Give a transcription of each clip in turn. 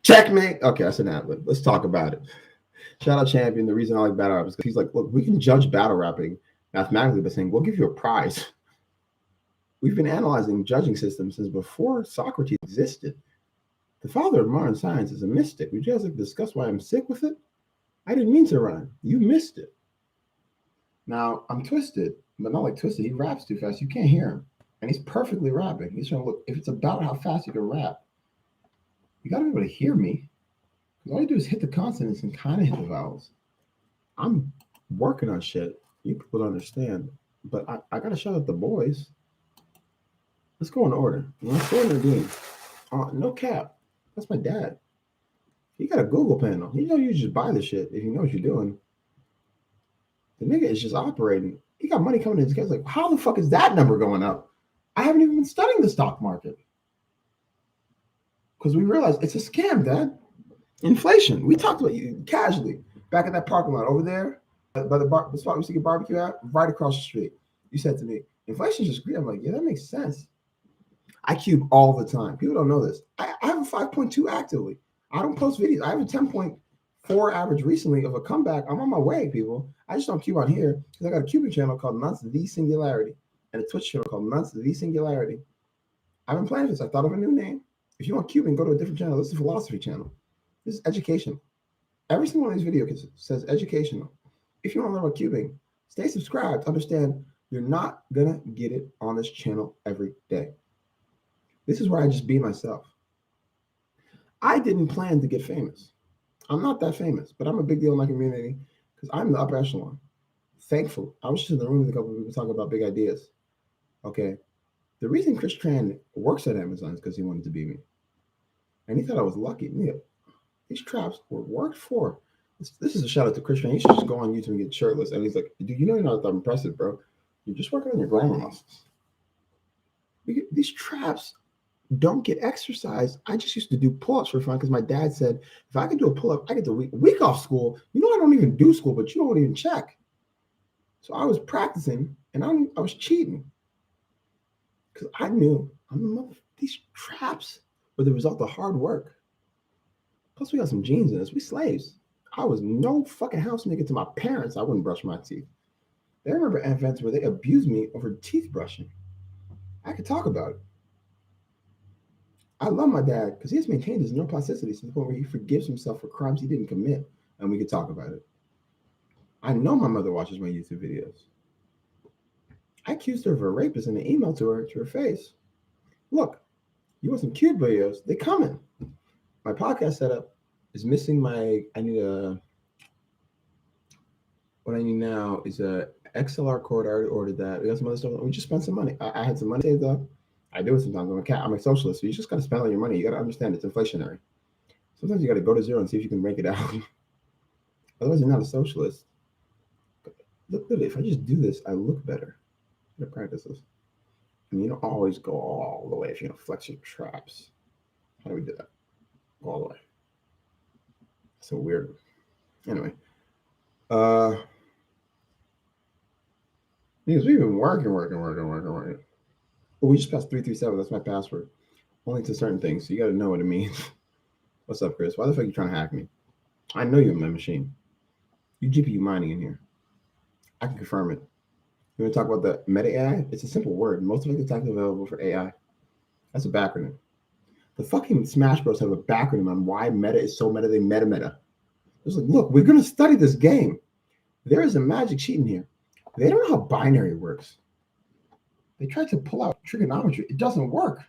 Checkmate. Okay, that's an ad-lib. Let's talk about it. Shout out Champion. The reason I like battle rap is because he's like, look, we can judge battle rapping mathematically by saying we'll give you a prize. We've been analyzing judging systems since before Socrates existed. The father of modern science is a mystic. Would you guys like to discuss why I'm sick with it? I didn't mean to rhyme. You missed it. Now, I'm twisted, but not like twisted. He raps too fast. You can't hear him. And he's perfectly rapping. He's trying to look, if it's about how fast you can rap, you got to be able to hear me. All you do is hit the consonants and kind of hit the vowels. I'm working on shit. You people don't understand. But I got to shout out the boys. Let's go in order. Let's go in Nadine. No cap. That's my dad. He got a Google panel. You know you just buy the shit if you know what you're doing. The nigga is just operating. He got money coming in his account. Like, how the fuck is that number going up? I haven't even been studying the stock market. Because we realized it's a scam, Dad. Inflation. We talked about you casually back in that parking lot over there by the spot we used to get barbecue at, right across the street. You said to me, inflation is just greed. I'm like, yeah, that makes sense. I cube all the time. People don't know this. I have a 5.2 actively. I don't post videos. I have a 10.4 average recently of a comeback. I'm on my way, people. I just don't cube on here because I got a cubing channel called Nuts the Singularity and a Twitch channel called Nuts the Singularity. I've been planning this. I thought of a new name. If you want cubing, go to a different channel. This is a philosophy channel. This is educational. Every single one of these videos says educational. If you want to learn about cubing, stay subscribed. Understand you're not going to get it on this channel every day. This is where I just be myself. I didn't plan to get famous. I'm not that famous, but I'm a big deal in my community because I'm the upper echelon. Thankful. I was just in the room with a couple of people talking about big ideas. Okay. The reason Chris Tran works at Amazon is because he wanted to be me. And he thought I was lucky. These traps were worked for. This is a shout out to Chris Tran. He should just go on YouTube and get shirtless. And he's like, dude, you know you're not that impressive, bro. You're just working on your glamour muscles. These traps don't get exercise. I just used to do pull-ups for fun because my dad said, if I could do a pull-up, I get the week off school. You know, I don't even do school, but you don't even check. So I was practicing and I was cheating because I knew these traps were the result of hard work. Plus, we got some genes in us. We slaves. I was no fucking house nigga to my parents. I wouldn't brush my teeth. They remember events where they abused me over teeth brushing. I could talk about it. I love my dad because he has maintained his neuroplasticity to the point where he forgives himself for crimes he didn't commit, and we could talk about it. I know my mother watches my YouTube videos. I accused her of a rapist in an email to her face. Look, you want some cute videos? They coming. My podcast setup is missing what I need now is a XLR cord. I already ordered that. We got some other stuff. We just spent some money. I had some money saved up. I do it sometimes. I'm a socialist, so you just got to spend all your money. You got to understand it's inflationary. Sometimes you got to go to zero and see if you can make it out. Otherwise, you're not a socialist. Look at it. If I just do this, I look better. You got to practice this. And you don't always go all the way if you don't flex your traps. How do we do that? Go all the way. So weird. Anyway. Because we've been working. But we just passed 337. That's my password. Only to certain things. So you got to know what it means. What's up, Chris? Why the fuck are you trying to hack me? I know you're my machine. You GPU mining in here. I can confirm it. You want to talk about the meta AI? It's a simple word. Most of it's available for AI. That's a backronym. The fucking Smash Bros have a backronym on why meta is so meta. They meta. It's like, look, we're going to study this game. There is a magic sheet in here. They don't know how binary works. They tried to pull out trigonometry. It doesn't work.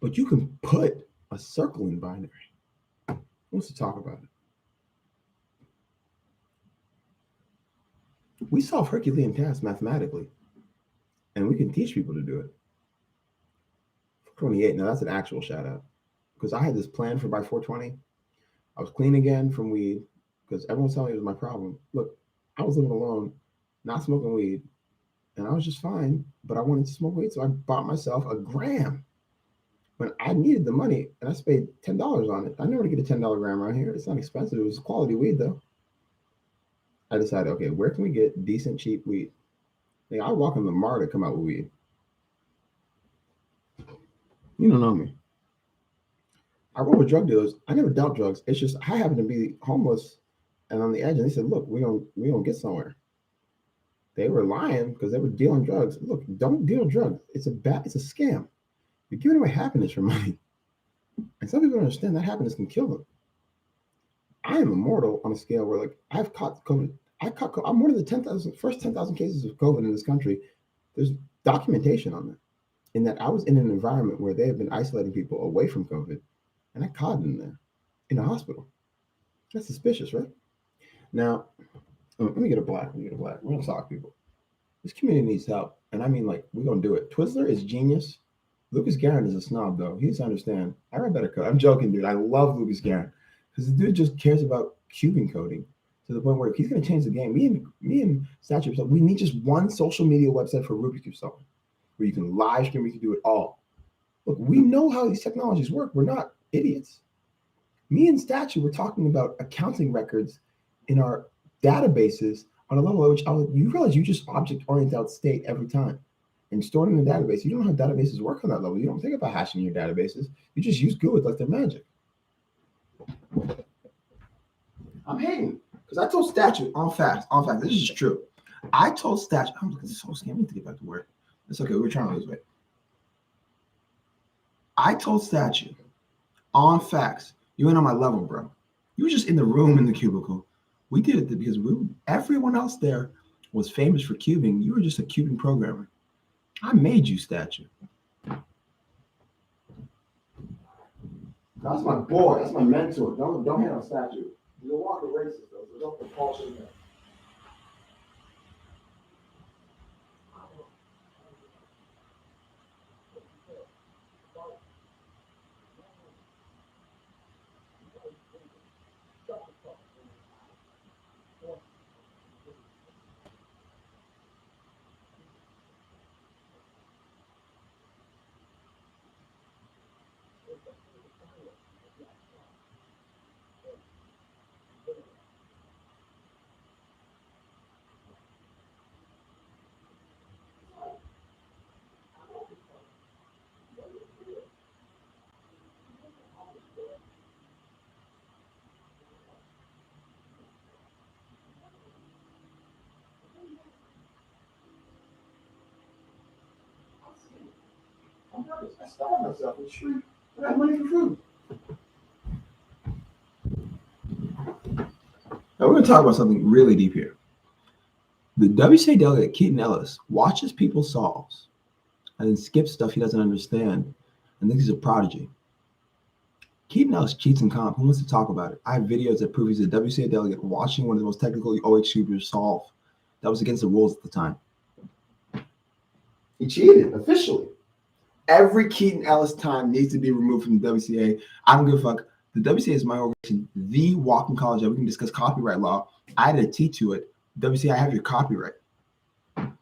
But you can put a circle in binary. Who wants to talk about it? We solve Herculean tasks mathematically, and we can teach people to do it. 28. Now that's an actual shout out because I had this plan for by 420. I was clean again from weed because everyone was telling me it was my problem. Look, I was living alone, not smoking weed, and I was just fine, but I wanted to smoke weed, so I bought myself a gram when I needed the money, and I spent $10 on it. I never get a $10 gram around here. It's not expensive. It was quality weed, though. I decided, okay, where can we get decent, cheap weed? Like, I walk in the Lamar to come out with weed. You don't know me. I roll with drug dealers. I never dealt drugs. It's just I happen to be homeless and on the edge. And they said, "Look, we don't get somewhere." They were lying because they were dealing drugs. Look, don't deal drugs. It's a scam. You're giving away happiness for money. And some people don't understand that happiness can kill them. I am immortal on a scale where like I've caught COVID. I'm one of the 10,000 cases of COVID in this country. There's documentation on that. In that I was in an environment where they have been isolating people away from COVID, and I caught it in there in a hospital. That's suspicious, right? Now, let me get a black. Let me get a black. We're gonna talk, people. This community needs help, and I mean, like, we're gonna do it. Twizzler is genius. Lucas Garrett is a snob, though. He needs to understand. I read better code. I'm joking, dude. I love Lucas Garrett because the dude just cares about cubing coding to the point where he's gonna change the game. Me and Statue, we need just one social media website for Rubik's Cube solving, where you can live stream, you can do it all. Look, we know how these technologies work. We're not idiots. Me and Statue were talking about accounting records in our databases on a level at which you realize you just object orient out state every time and store it in the database. You don't know how databases work on that level. You don't think about hashing your databases. You just use GUID like they're magic. I'm hating because I told Statue on facts, this is true. I told Statue, I'm looking so scared. I need to get back to work. It's okay. We're trying to lose weight. I told Statue on facts, you ain't on my level, bro. You were just in the room in the cubicle. We did it because everyone else there was famous for cubing. You were just a cubing programmer. I made you, Statue. That's my boy. That's my mentor. Don't hate on Statue. He's a walker racist, though, so don't put Paul shit there. I starved myself in the street. I have money for food. Now we're going to talk about something really deep here. The WCA delegate Keaton Ellis watches people solves and then skips stuff he doesn't understand and thinks he's a prodigy. Keaton Ellis cheats in comp. Who wants to talk about it? I have videos that prove he's a WCA delegate watching one of the most technical OH cubers solve. That was against the rules at the time. He cheated officially. Every Keaton Ellis time needs to be removed from the WCA. I don't give a fuck. The WCA is my organization, the walking college that we can discuss copyright law. I added a T to it. WCA, I have your copyright. No,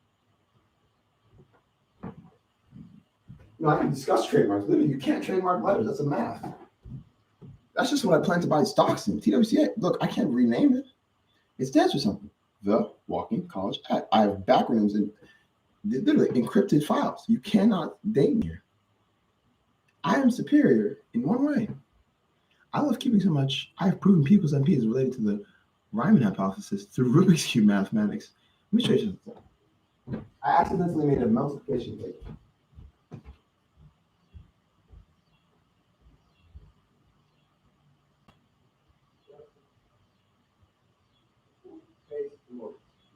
I can discuss trademarks. Literally, you can't trademark letters. That's a math. That's just what I plan to buy stocks in. TWCA. Look, I can't rename it. It stands for something. The Walking College Act. I have backrooms and literally encrypted files. You cannot date me here. I am superior in one way. I love keeping so much. I have proven people's MP is related to the Riemann hypothesis through Rubik's Cube mathematics. Let me show you something. I accidentally made a multiplication table.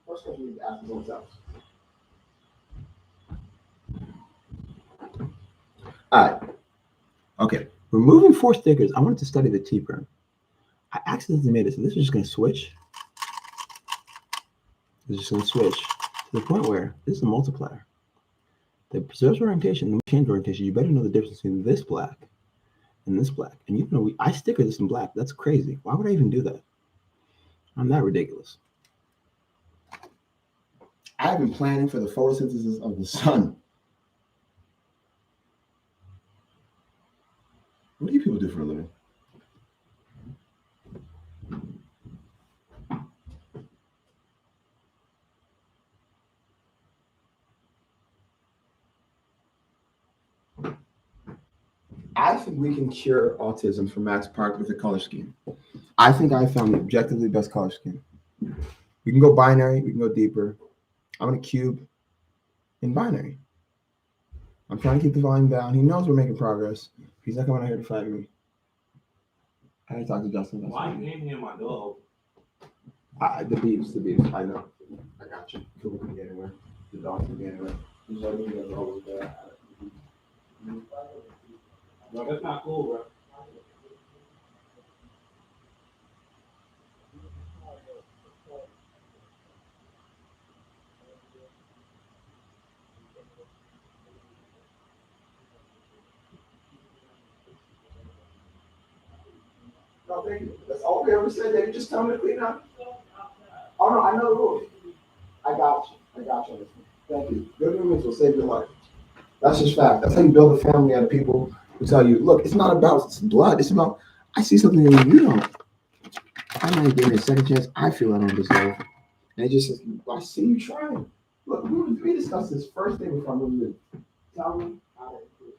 First question you need to ask is what's else. All right. Okay. Removing 4 stickers. I wanted to study the T-prime. I accidentally made it, so this is just going to switch. It's just going to switch to the point where this is a multiplier. That preserves orientation, then change orientation. You better know the difference between this black and this black. And you know, I sticker this in black. That's crazy. Why would I even do that? I'm that ridiculous. I've been planning for the photosynthesis of the sun. What do you people do for a living? I think we can cure autism for Max Park with a color scheme. I think I found the objectively best color scheme. We can go binary, we can go deeper. I'm gonna cube in binary. I'm trying to keep the volume down. He knows we're making progress. He's not coming out here to fight me. I had to talk to Justin. Why you came here, my dog? The beefs. I know. I got you. People can get anywhere. The dog can get anywhere. No, that's not cool, bro. No, thank you. That's all we ever said. They just tell me to clean up. Oh no, I know the rules. I got you. I got you on this one. Thank you. Good roommates will save your life. That's just fact. That's how you build a family out of people who tell you, look, it's not about blood. It's about I see something in you don't. I might give you a second chance. I feel I don't deserve. And it just says, I see you trying. Look, we discussed this first day before I moved in. Tell me how to improve.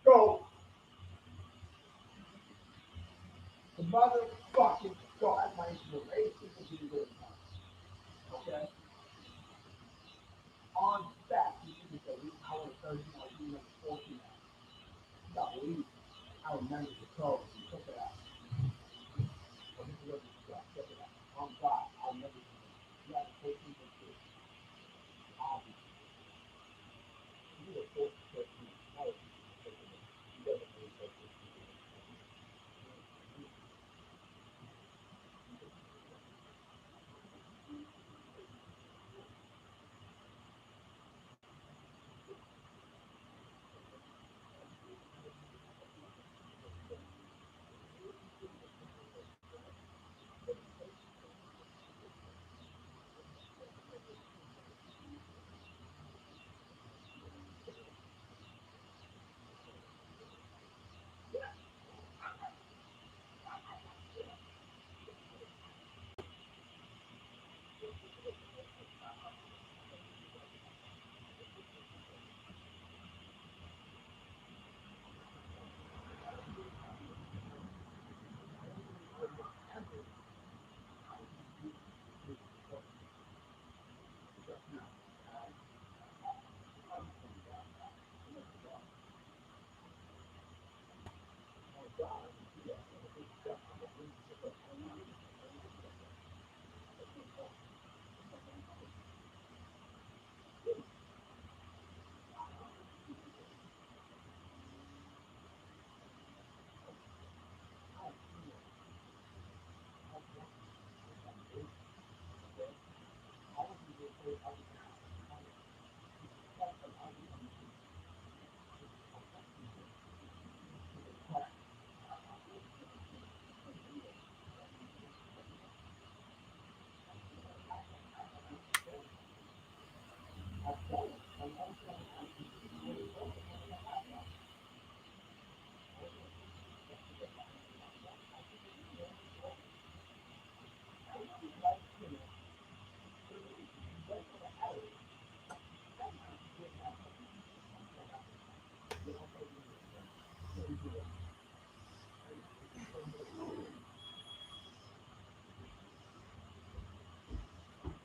Go. The motherfucking God, my inspiration is you good. Okay? On that, you should say, I want to 13 hours, you want 14 hours. Stop leaving. I remember the code. You took it out.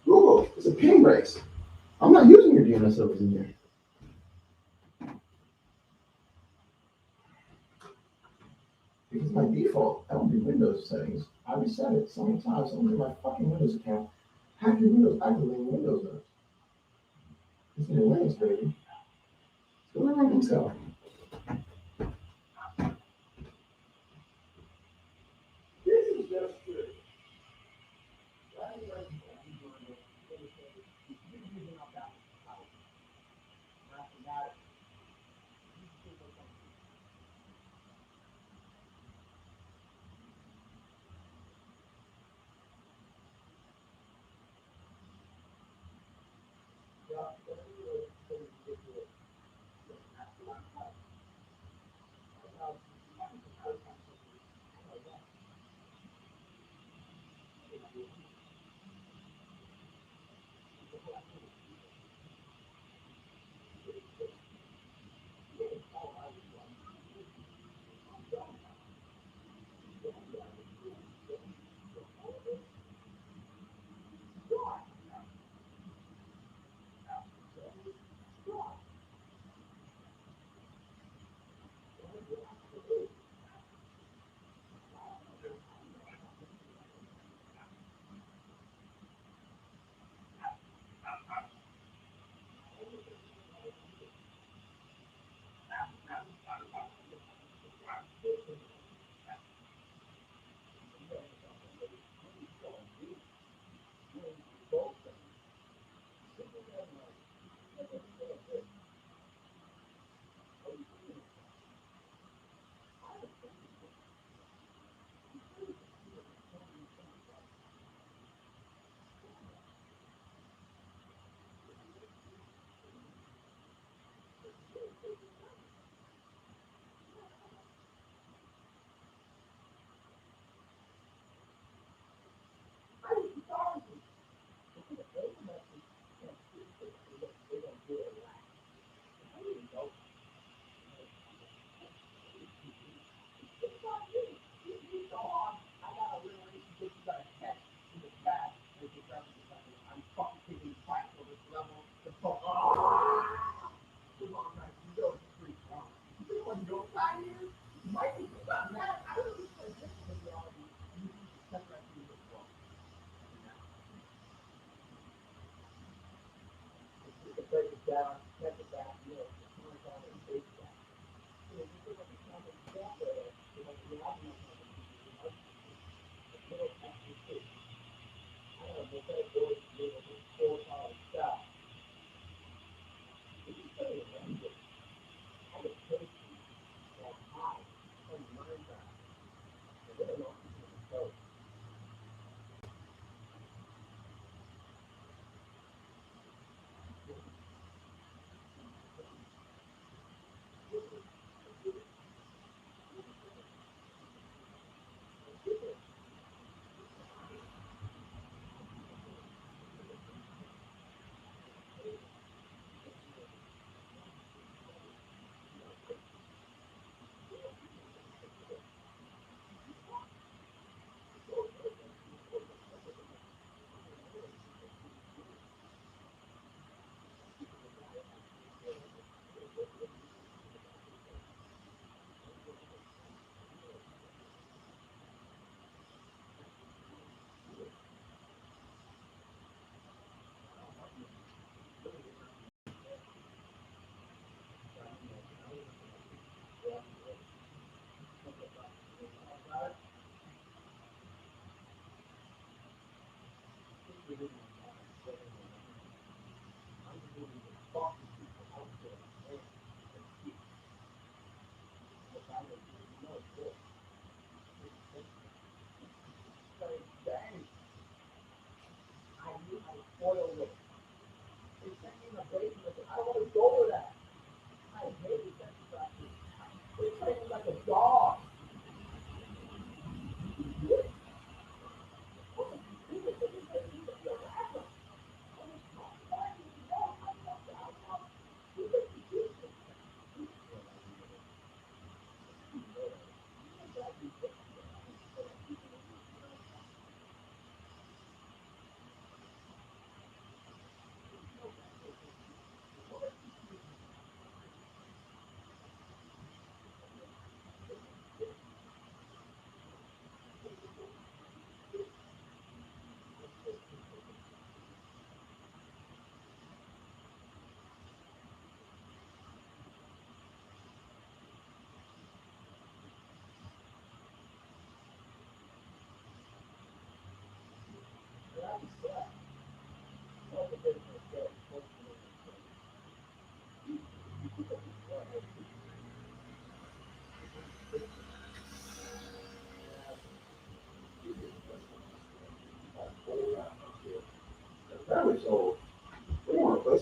Google, it's a ping race. I'm not using your DNS servers in here. Because by default, that would be Windows settings. I reset it so many times. Someone in my fucking Windows account. Half your Windows activating Windows now. It's in Linux, baby. So where are things go? This is just good.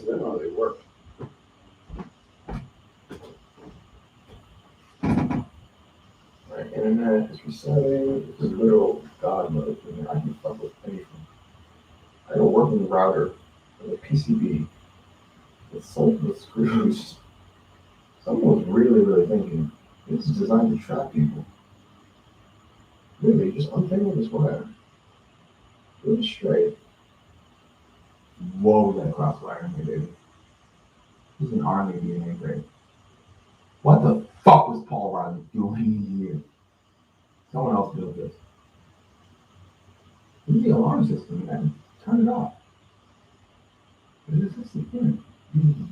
That's how they work. My internet is resetting. It's a literal god mode. I can fuck with anything. I got a working router with a PCB with solid screws. Someone was really thinking, this is designed to trap people. Really, just untangle this wire. Do it straight. Whoa, that cross wire in here, baby. This is an army DNA grade. What the fuck was Paul Rodney doing here? Someone else built this. This is the alarm system, man. Turn it off. What is this again? You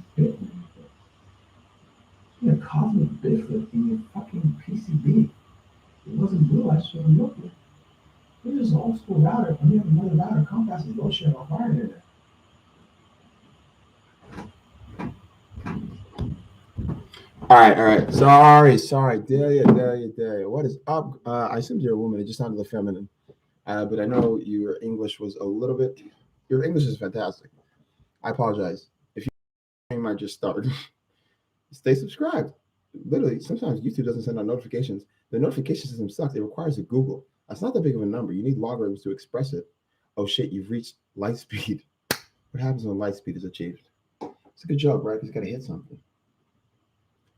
a cosmic bitch in your fucking PCB. It wasn't blue, I should have looked at. This is an old school router, and we have another router. Comcast is bullshit off our internet. All right. Sorry. Delia. What is up? I assumed you're a woman. It just sounded feminine. But I know your English was a little bit. Your English is fantastic. I apologize if you might just start. Stay subscribed. Literally, sometimes YouTube doesn't send out notifications. The notification system sucks. It requires a Google. That's not that big of a number. You need logarithms to express it. Oh shit, you've reached light speed. What happens when light speed is achieved? It's a good job, right? Because you got to hit something.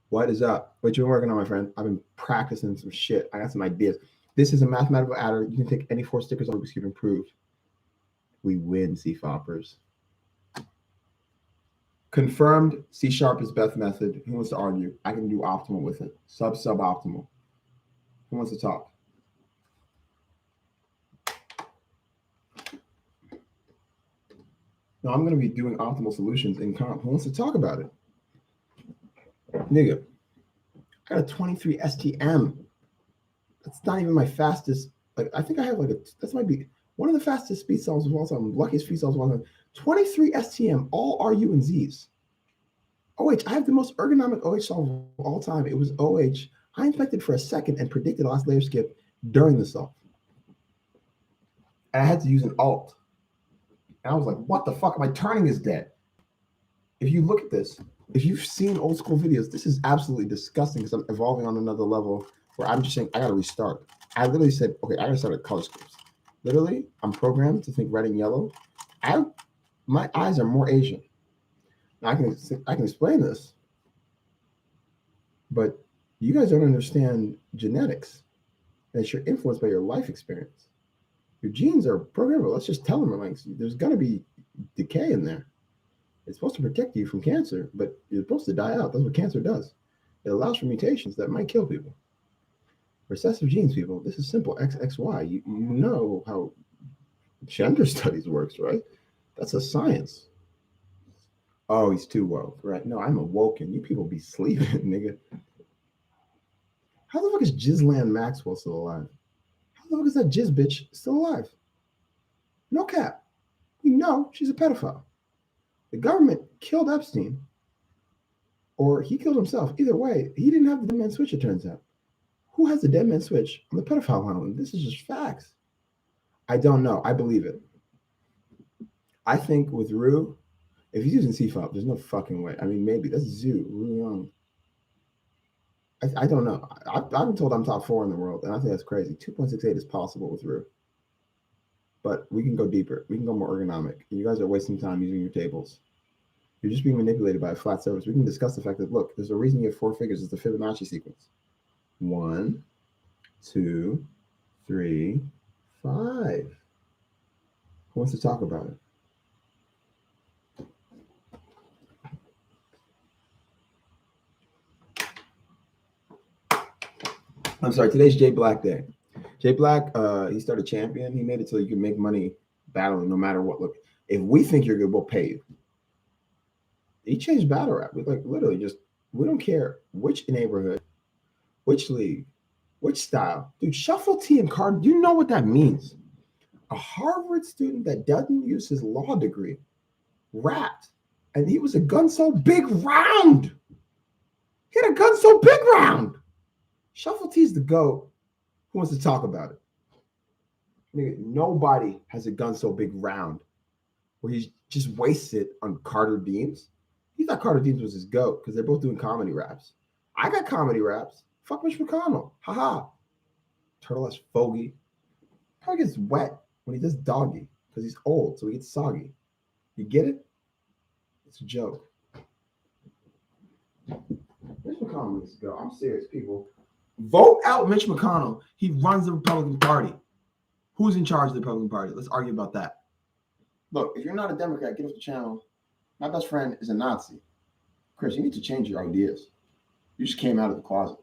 What is up? What you been working on, my friend? I've been practicing some shit. I got some ideas. This is a mathematical adder. You can take any 4 stickers on Rubik's Cube and prove. We win, C-foppers. Confirmed C# is best method. Who wants to argue? I can do optimal with it. Suboptimal. Who wants to talk? No, I'm going to be doing optimal solutions in comp. Who wants to talk about it? Nigga, I got a 23 STM. That's not even my fastest. Like, I think I have that might be one of the fastest speed solves of all time. Luckiest speed solves of all time. 23 STM, all RU and Zs. OH, I have the most ergonomic OH solve of all time. It was OH. I inflected for a second and predicted last layer skip during the solve. And I had to use an alt. And I was like, what the fuck? My turning is dead. If you look at this, if you've seen old school videos, this is absolutely disgusting because I'm evolving on another level where I'm just saying, I got to restart. I literally said, okay, I got to start at color schemes. Literally, I'm programmed to think red and yellow. My eyes are more Asian. Now, I can explain this, but you guys don't understand genetics. And you're influenced by your life experience. Your genes are programmable. Let's just tell them, like, there's going to be decay in there. It's supposed to protect you from cancer, but you're supposed to die out. That's what cancer does. It allows for mutations that might kill people. Recessive genes, people. This is simple. XXY. You know how gender studies works, right? That's a science. Oh, he's too woke, right? No, I'm awoken. You people be sleeping, nigga. How the fuck is Ghislaine Maxwell still alive? How the fuck is that jizz bitch still alive? No cap. We know she's a pedophile. The government killed Epstein, or he killed himself. Either way, he didn't have the dead man switch, it turns out. Who has the dead man switch on the pedophile island? This is just facts. I don't know. I believe it. I think with Rue, if he's using CFOP, there's no fucking way. I mean, maybe that's Zoo, Rue Young. I don't know. I've been told I'm top 4 in the world, and I think that's crazy. 2.68 is possible with Rue. But we can go deeper. We can go more ergonomic. You guys are wasting time using your tables. You're just being manipulated by a flat surface. We can discuss the fact that, look, there's a reason you have 4 figures. It's the Fibonacci sequence. 1, 2, 3, 5. Who wants to talk about it? I'm sorry, today's Jay Black Day. Jay Black, he started Champion. He made it so you can make money battling no matter what. Look, if we think you're good, we'll pay you. He changed battle rap. We literally just, we don't care which neighborhood, which league, which style. Dude, shuffle T and card, you know what that means. A Harvard student that doesn't use his law degree rapped, and he was a gun so big round. He had a gun so big round. Shuffle T's the GOAT. Who wants to talk about it? Nobody has a gun so big round. where he's just wasted on Carter Deems. He thought Carter Deems was his goat because they're both doing comedy raps. I got comedy raps. Fuck Mitch McConnell. Haha. Turtle ass fogey. Probably gets wet when he does doggy because he's old, so he gets soggy. You get it? It's a joke. Mitch McConnell needs to go. I'm serious, people. Vote out Mitch McConnell. He runs the Republican Party. Who's in charge of the Republican Party? Let's argue about that. Look, if you're not a Democrat, get off the channel. My best friend is a Nazi. Chris, you need to change your ideas. You just came out of the closet.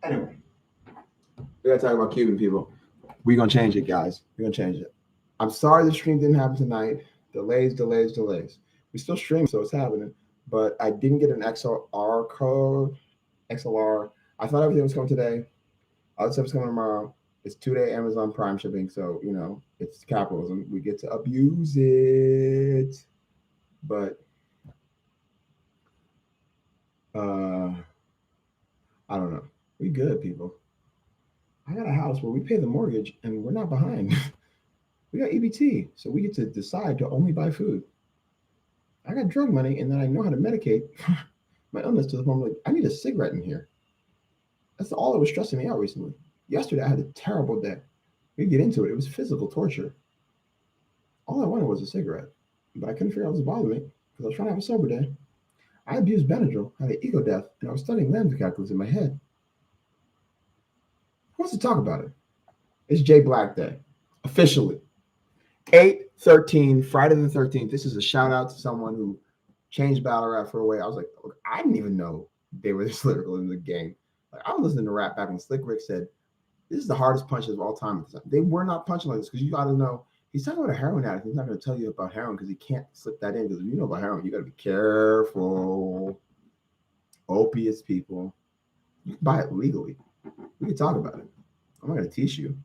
Anyway, we gotta talk about Cuban people. We're gonna change it, guys. We're gonna change it. I'm sorry the stream didn't happen tonight. Delays. We still stream, so it's happening. But I didn't get an XLR code. XLR. I thought everything was coming today. Other stuff's coming tomorrow. It's 2-day Amazon Prime shipping, so it's capitalism. We get to abuse it. But I don't know. We good, people. I got a house where we pay the mortgage and we're not behind. We got EBT, so we get to decide to only buy food. I got drug money, and then I know how to medicate my illness to the point where I need a cigarette in here. That's all that was stressing me out recently. Yesterday, I had a terrible day. We get into it. It was physical torture. All I wanted was a cigarette, but I couldn't figure out what was bothering me because I was trying to have a sober day. I abused Benadryl, had an ego death, and I was studying lambda calculus in my head. Who wants to talk about it? It's J Black Day, officially. 8/13, Friday the 13th. This is a shout out to someone who changed battle rap for a way. I was like, look, I didn't even know they were this lyrical in the game. Like, I was listening to rap back when Slick Rick said, this is the hardest punches of all time. They were not punching like this because you got to know. He's talking about a heroin addict. He's not going to tell you about heroin because he can't slip that in. Because if you know about heroin, you got to be careful. Opiates, people. You can buy it legally. We can talk about it. I'm not going to teach you.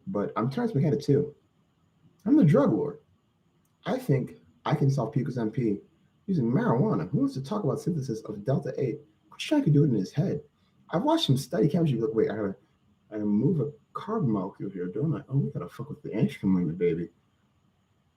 But I'm Terrence McKenna too. I'm the drug lord. I think I can solve PCOS MP using marijuana. Who wants to talk about synthesis of Delta 8? Christian could do it in his head. I've watched him study chemistry. Look, wait, I gotta move a carbon molecule here, don't I? Oh, we gotta fuck with the angstrom limit, baby.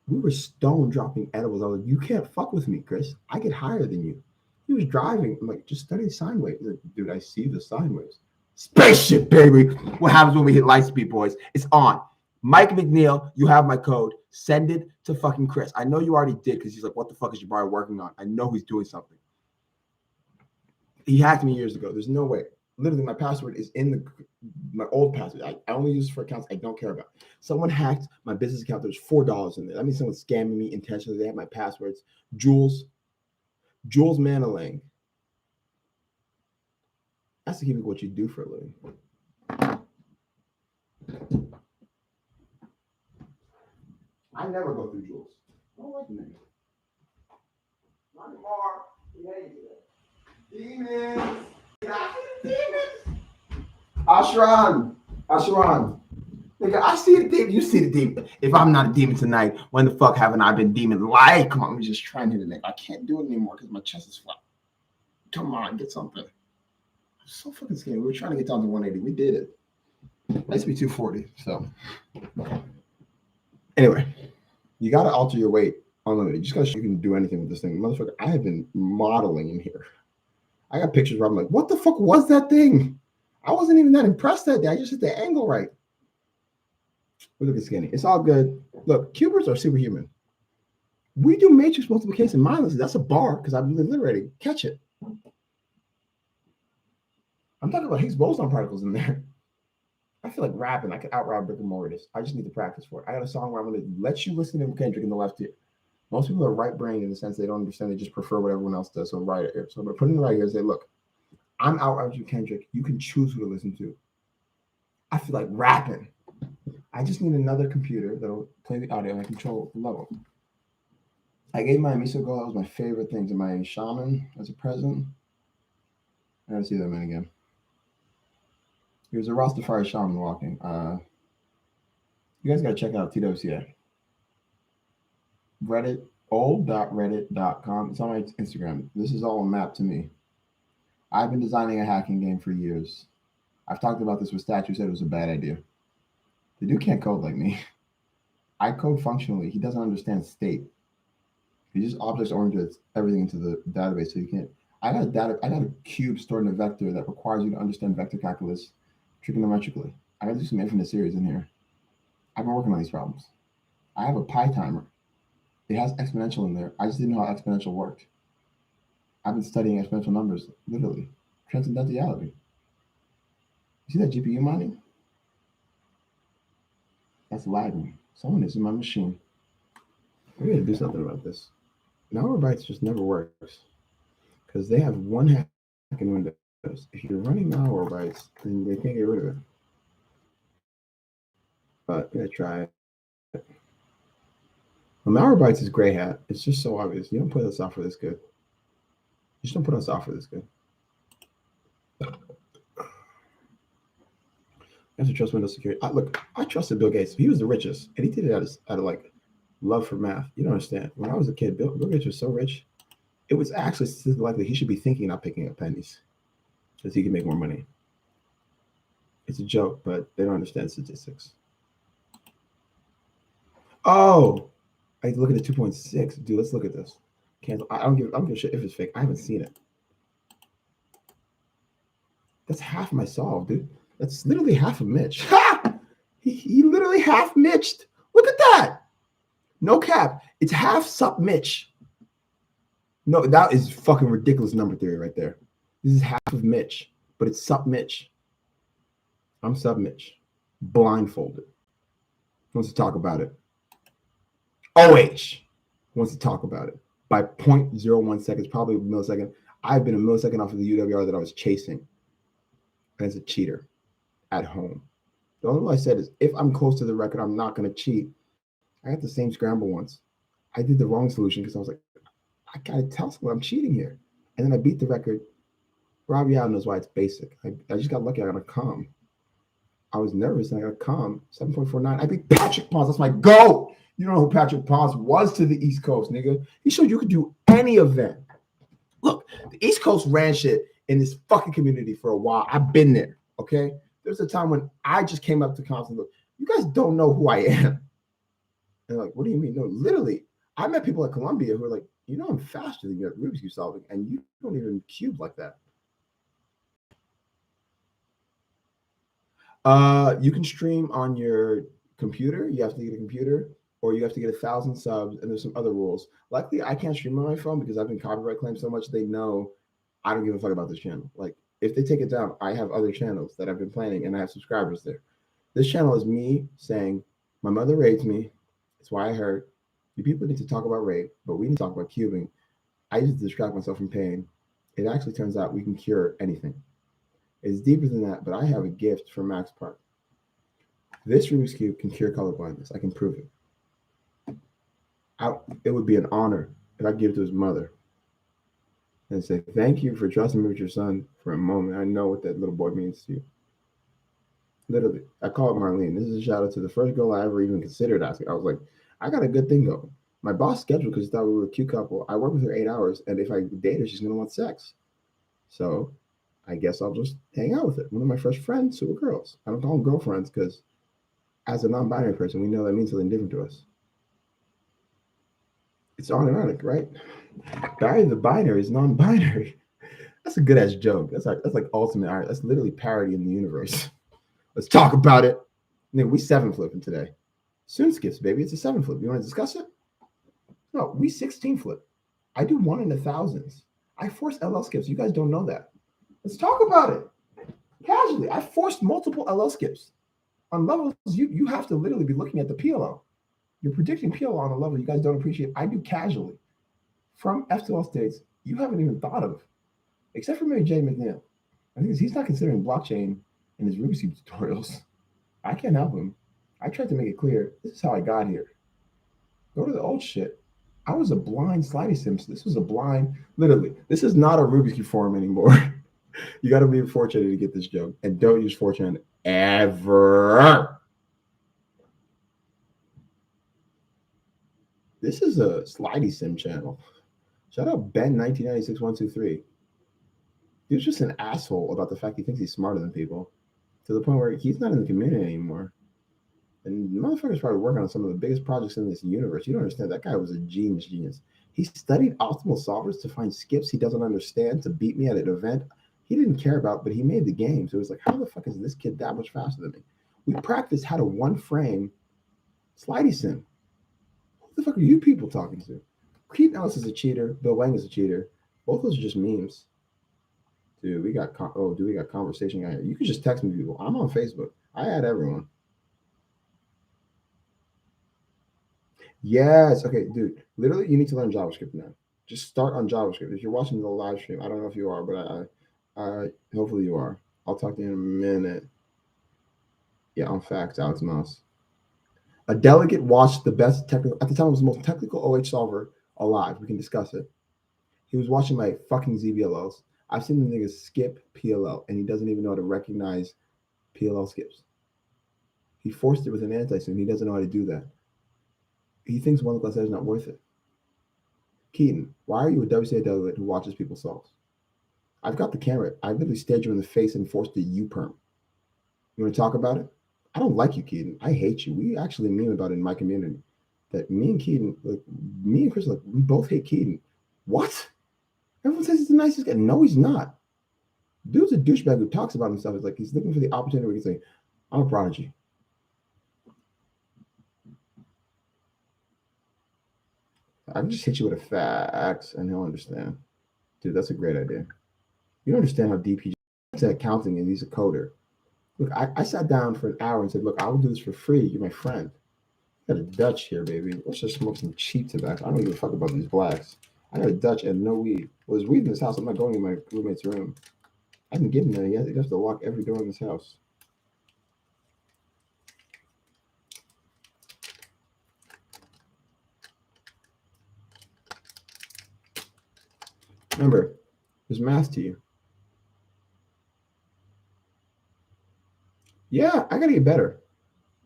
We were stone dropping edibles. I was like, you can't fuck with me, Chris. I get higher than you. He was driving. I'm like, just study sine waves. Like, dude, I see the sine waves. Spaceship, baby. What happens when we hit light speed, boys? It's on. Mike McNeil, you have my code. Send it to fucking Chris. I know you already did because he's like, what the fuck is Jabari working on? I know he's doing something. He hacked me years ago. There's no way. Literally, my password is in my old password. I only use it for accounts I don't care about. Someone hacked my business account. There's $4 in there. That means someone's scamming me intentionally. They have my passwords. Jules Manalang. That's to keep it what you do for a living. I never go through Jules. I don't like the name. Not anymore. We hate it. Demons. Demons. Ashran. Nigga, I see the demon. You see the demon. If I'm not a demon tonight, when the fuck haven't I been demon-like? Come on, let me just try and hit a nigga. I can't do it anymore because my chest is flat. Come on, get something. I'm so fucking scared. We were trying to get down to 180. We did it. It used to be 240. So anyway, you got to alter your weight unlimited. Just because you can do anything with this thing. Motherfucker, I have been modeling in here. I got pictures where I'm like, what the fuck was that thing? I wasn't even that impressed that day. I just hit the angle right. Look at skinny. It's all good. Look, cubers are superhuman. We do matrix multiplication mindlessly. That's a bar because I've been liberating. Catch it. I'm talking about Higgs boson particles in there. I feel like rapping. I could out-rap Rick and Mortis. I just need to practice for it. I got a song where I'm going to let you listen to Kendrick in the left ear. Most people are right-brained in the sense they don't understand. They just prefer what everyone else does. So right ear. So I'm going to put it in the right ear and say, look, I'm out-rapping Kendrick. You can choose who to listen to. I feel like rapping. I just need another computer that'll play the audio and control the level. I gave my Miso Girl, that was my favorite thing, to my shaman as a present. I gotta see that man again. He was a Rastafari shaman walking. You guys gotta check out TWCA. Reddit, old.reddit.com. It's on my Instagram. This is all a map to me. I've been designing a hacking game for years. I've talked about this with Stat, who said it was a bad idea. The dude can't code like me. I code functionally. He doesn't understand state. He just object-oriented everything into the database, so you can't. I got a cube stored in a vector that requires you to understand vector calculus trigonometrically. I got to do some infinite series in here. I've been working on these problems. I have a pi timer. It has exponential in there. I just didn't know how exponential worked. I've been studying exponential numbers, literally. Transcendentality. You see that GPU mining? That's lagging. Someone is in my machine. We got to do something about this. Malwarebytes just never works because they have one hack in Windows. If you're running Malwarebytes, then they can't get rid of it. But I'm gonna try it. Well, Malwarebytes is gray hat. It's just so obvious. You don't put on software this good. You just don't put on software this good. You have to trust Windows security. I trusted Bill Gates. He was the richest, and he did it out of like love for math. You don't understand. When I was a kid, Bill Gates was so rich. It was actually statistically likely he should be thinking, not picking up pennies, because he can make more money. It's a joke, but they don't understand statistics. Oh, I look at the 2.6. Dude, let's look at this. Cancel. I don't give a shit if it's fake. I haven't seen it. That's half my solve, dude. That's literally half of Mitch. Ha! He literally half Mitched. Look at that. No cap. It's half sup Mitch. No, that is fucking ridiculous number theory right there. This is half of Mitch, but it's sub Mitch. I'm sub Mitch. Blindfolded. Wants to talk about it. OH wants to talk about it by 0.01 seconds, probably a millisecond. I've been a millisecond off of the UWR that I was chasing as a cheater at home. The only thing I said is if I'm close to the record, I'm not going to cheat. I got the same scramble once. I did the wrong solution because I was like, I got to tell someone I'm cheating here. And then I beat the record. Robbie Allen knows why it's basic. I just got lucky. I got a calm. I was nervous and I got a calm. 7.49. I beat Patrick Pons. That's my goal. You don't know who Patrick Pons was to the East Coast, nigga. He showed you could do any event. Look, the East Coast ran shit in this fucking community for a while. I've been there, okay? There's a time when I just came up to comps and look, you guys don't know who I am. And they're like, what do you mean? No, literally, I met people at Columbia who are like, you know, I'm faster than you at Rubik's Cube solving, and you don't even cube like that. You can stream on your computer. You have to get a computer, or you have to get 1,000 subs, and there's some other rules. Luckily, I can't stream on my phone because I've been copyright claimed so much they know I don't give a fuck about this channel. Like, if they take it down, I have other channels that I've been planning, and I have subscribers there. This channel is me saying, my mother raped me. It's why I hurt. You people need to talk about rape, but we need to talk about cubing. I used to distract myself from pain. It actually turns out we can cure anything. It's deeper than that, but I have a gift from Max Park. This Rubik's Cube can cure colorblindness. I can prove it. It would be an honor if I give it to his mother and say, thank you for trusting me with your son for a moment. I know what that little boy means to you. Literally, I call it Marlene. This is a shout out to the first girl I ever even considered asking. I was like, I got a good thing going. My boss scheduled because he thought we were a cute couple. I work with her 8 hours, and if I date her, she's going to want sex. So I guess I'll just hang out with her. One of my first friends who were girls. I don't call them girlfriends because as a non-binary person, we know that means something different to us. It's ironic, right? Barry the binary is non-binary. That's a good-ass joke. That's like ultimate art. That's literally parody in the universe. Let's talk about it. Nigga, we 7 flipping today. Soon skips, baby. It's a 7 flip. You want to discuss it? No, we 16 flip. I do 1 in 1,000s. I force LL skips. You guys don't know that. Let's talk about it. Casually. I forced multiple LL skips. On levels, you have to literally be looking at the PLO. You're predicting PLO on a level you guys don't appreciate. I do casually. From F2L states, you haven't even thought of. Except for maybe Jay McNeil. I think he's not considering blockchain in his Rubik's Cube tutorials. I can't help him. I tried to make it clear. This is how I got here. Go to the old shit. I was a blind slidey sims. This was a blind, literally. This is not a Rubik's Cube forum anymore. You got to be fortunate to get this joke. And don't use fortune ever. This is a slidey sim channel. Shout out Ben 1996-123. He's just an asshole about the fact he thinks he's smarter than people to the point where he's not in the community anymore. And the motherfucker's probably working on some of the biggest projects in this universe. You don't understand. That guy was a genius. He studied optimal solvers to find skips he doesn't understand to beat me at an event he didn't care about, but he made the game. So it was like, how the fuck is this kid that much faster than me? We practiced how to one frame slidey sim. Who the fuck are you people talking to? Keaton Ellis is a cheater. Bill Wang is a cheater. Both those are just memes. Dude, we got conversation guy here. You can just text me people. I'm on Facebook. I add everyone. Yes. Okay, dude. Literally, you need to learn JavaScript now. Just start on JavaScript. If you're watching the live stream, I don't know if you are, but hopefully you are. I'll talk to you in a minute. Yeah, on facts, Alex Mouse. A delegate watched the best technical, at the time it was the most technical OH solver alive. We can discuss it. He was watching my fucking ZBLLs. I've seen the nigga skip PLL, and he doesn't even know how to recognize PLL skips. He forced it with an anti-sim. He doesn't know how to do that. He thinks 1 plus A is not worth it. Keaton, why are you a WCA delegate who watches people solve? I've got the camera. I literally stared you in the face and forced a U-perm. You want to talk about it? I don't like you, Keaton. I hate you. We actually meme about it in my community. That me and Keaton, like, me and Chris, like, we both hate Keaton. What? Everyone says he's the nicest guy. No, he's not. Dude's a douchebag who talks about himself. It's like he's looking for the opportunity where he can say, I'm a prodigy. I can just hit you with a fax and he'll understand. Dude, that's a great idea. You don't understand how deep he into accounting and he's a coder. Look, I sat down for an hour and said, look, I will do this for free. You're my friend. I got a Dutch here, baby. Let's just smoke some cheap tobacco. I don't give a fuck about these blacks. I got a Dutch and no weed. Well, there's weed in this house. I'm not going in my roommate's room. I can get in there. You have to lock every door in this house. Remember, there's math to you. Yeah, I gotta get better.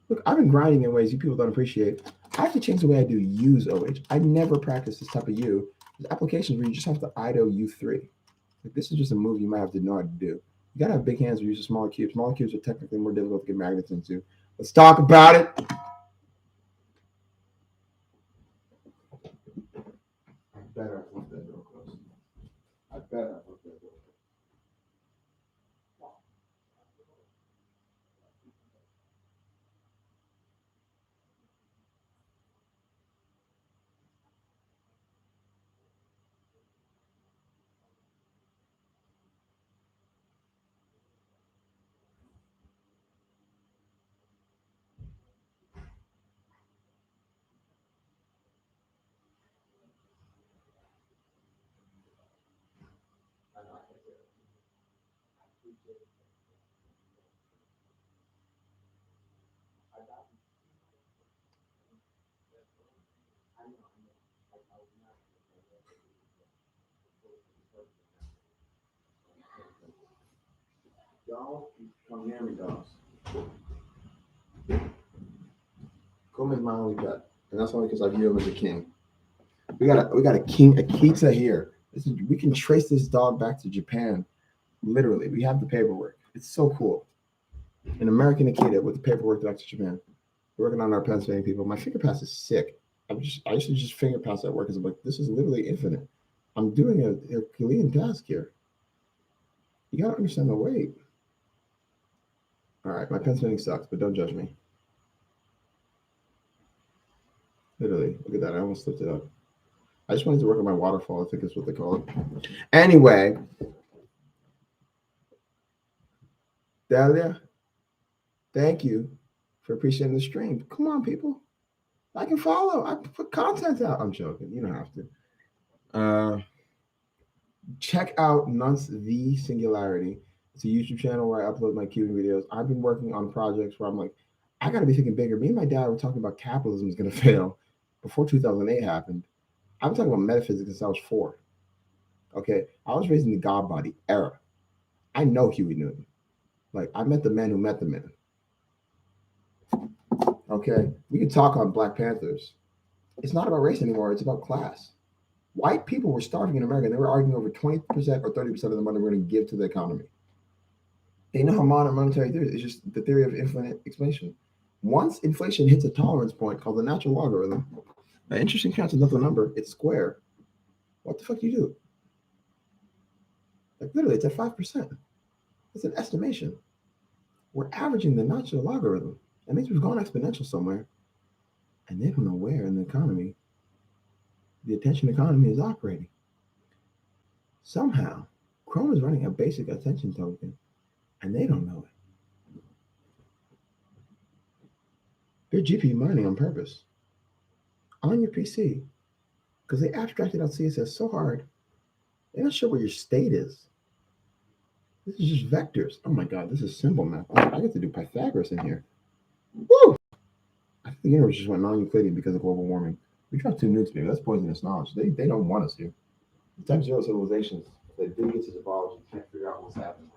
Look, I've been grinding in ways you people don't appreciate. I have to change the way I do use OH. I never practice this type of U. There's applications where you just have to IDO U3. Like this is just a move you might have to know how to do. You gotta have big hands or use a smaller cube. Smaller cubes are technically more difficult to get magnets into. Let's talk about it. I better have left that door closed. I better have left that door. Y'all come near me, dogs. Come is my only pet, and that's only because I view him as a king. We got a king Akita here. We can trace this dog back to Japan. Literally, we have the paperwork. It's so cool. An American Akita with the paperwork back to Japan. We're working on our Pennsylvania people. My finger pass is sick. I used to just finger pass at work because I'm like, this is literally infinite. I'm doing a Herculean task here. You gotta understand the weight. All right, my Pennsylvania sucks, but don't judge me. Literally, look at that. I almost slipped it up. I just wanted to work on my waterfall. I think that's what they call it. Anyway, Dahlia, thank you for appreciating the stream. Come on, people. I can follow. I put content out. I'm joking. You don't have to. Check out Nunce the Singularity. It's a YouTube channel where I upload my cubing videos. I've been working on projects where I'm like, I got to be thinking bigger. Me and my dad were talking about capitalism is going to fail before 2008 happened. I was talking about metaphysics since I was 4. Okay, I was raised in the God body era. I know Huey Newton. Like I met the man who met the man. Okay, we can talk on Black Panthers. It's not about race anymore. It's about class. White people were starving in America. And they were arguing over 20% or 30% of the money we're going to give to the economy. They know how modern monetary theory is. It's just the theory of infinite expansion. Once inflation hits a tolerance point called the natural logarithm, an interesting chance another number, it's square. What the fuck do you do? Like literally, it's at 5%. It's an estimation. We're averaging the natural logarithm. That means we've gone exponential somewhere. And they don't know where in the economy the attention economy is operating. Somehow, Chrome is running a basic attention token, and they don't know it. They're GPU mining on purpose on your PC because they abstracted out CSS so hard, they're not sure where your state is. This is just vectors. Oh my God, this is symbol math. Oh, I get to do Pythagoras in here. Woo! I think the universe just went non-Euclidean because of global warming. We dropped 2 nukes, baby. That's poisonous knowledge. They don't want us here. The type 0 civilizations that dig into biology can't figure out what's happening.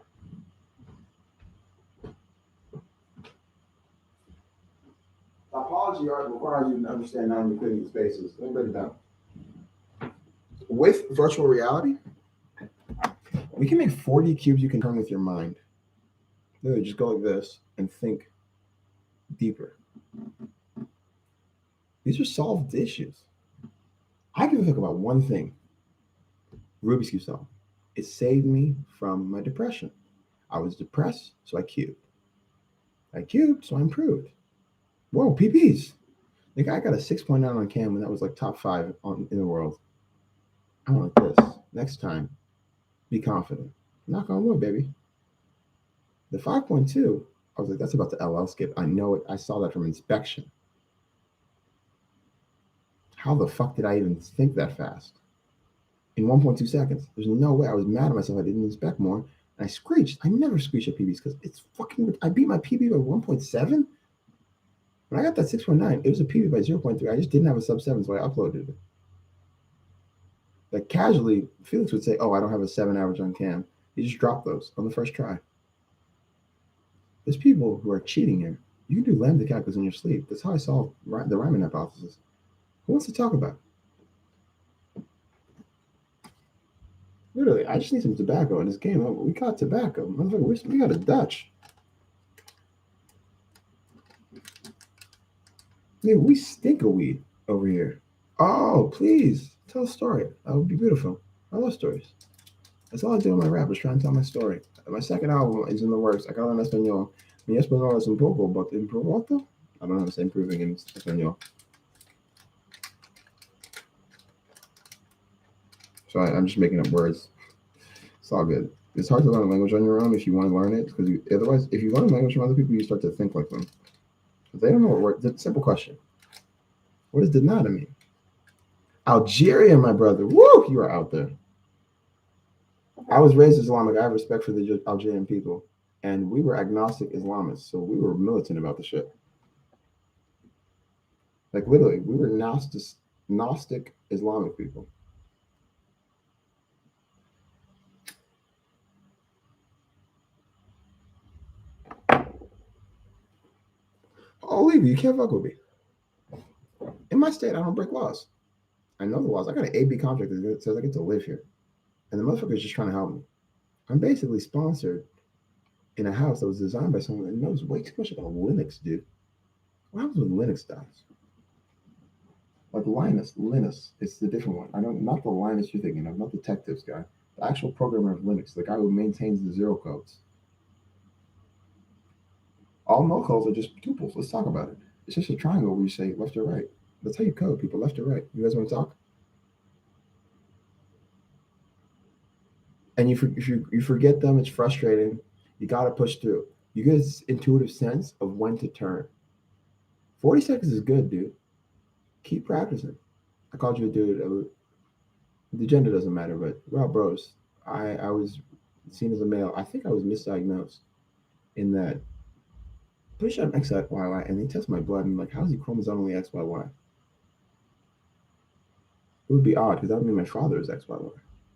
Topology art requires you to understand non-Euclidean spaces. Let me break it down. With virtual reality, we can make 40 cubes you can turn with your mind. Literally, just go like this and think deeper. These are solved issues. I give a fuck about one thing. Rubik's Cube solved. It saved me from my depression. I was depressed, so I cubed. I cubed, so I improved. Whoa, PPs. The guy got a 6.9 on cam, and that was like top 5 in the world. I want this. Next time, be confident. Knock on wood, baby. The 5.2, I was like, that's about the LL skip. I know it. I saw that from inspection. How the fuck did I even think that fast? In 1.2 seconds. There's no way. I was mad at myself. I didn't inspect more. And I screeched. I never screech at PBs because it's fucking. I beat my PB by 1.7. When I got that 6.9, it was a PB by 0.3. I just didn't have a sub 7, so I uploaded it. Like casually, Felix would say, "Oh, I don't have a 7 average on cam." You just drop those on the first try. There's people who are cheating here. You can do lambda calculus in your sleep. That's how I solved the Riemann hypothesis. Who wants to talk about it? Literally, I just need some tobacco in this game. We got tobacco. Motherfucker, we got a Dutch. Man, we stink of weed over here. Oh, please, tell a story. That would be beautiful. I love stories. That's all I do in my rap is try and tell my story. My second album is in the works. I got en español. Mi español es un poco, but improvato? I don't know how to say improving in español. So I'm just making up words. It's all good. It's hard to learn a language on your own if you want to learn it, because otherwise, if you learn a language from other people, you start to think like them. But they don't know what word. It's a simple question. What does denada mean? Algeria, my brother. Woo! You are out there. I was raised Islamic. I have respect for the Algerian people. And we were agnostic Islamists, so we were militant about the shit. Like literally, we were Gnostic Islamic people. I'll leave you. You can't fuck with me. In my state, I don't break laws. I know the laws. I got an AB contract that says I get to live here. And the motherfucker is just trying to help me. I'm basically sponsored in a house that was designed by someone that knows way too much about Linux, dude. What happens when Linux dies? Like Linus. It's the different one. I don't, not the Linus you're thinking of, not the tech tips guy. The actual programmer of Linux, the guy who maintains the zero codes. All no codes are just tuples. Let's talk about it. It's just a triangle where you say left or right. That's how you code people, left or right. You guys want to talk? And you forget them, it's frustrating. You got to push through. You get this intuitive sense of when to turn. 40 seconds is good, dude. Keep practicing. I called you a dude. The gender doesn't matter, but we're all bros. I was seen as a male. I think I was misdiagnosed in that. Pretty sure I'm XYY, and they test my blood and like, how's he chromosomally XYY? It would be odd because that would mean my father is XYY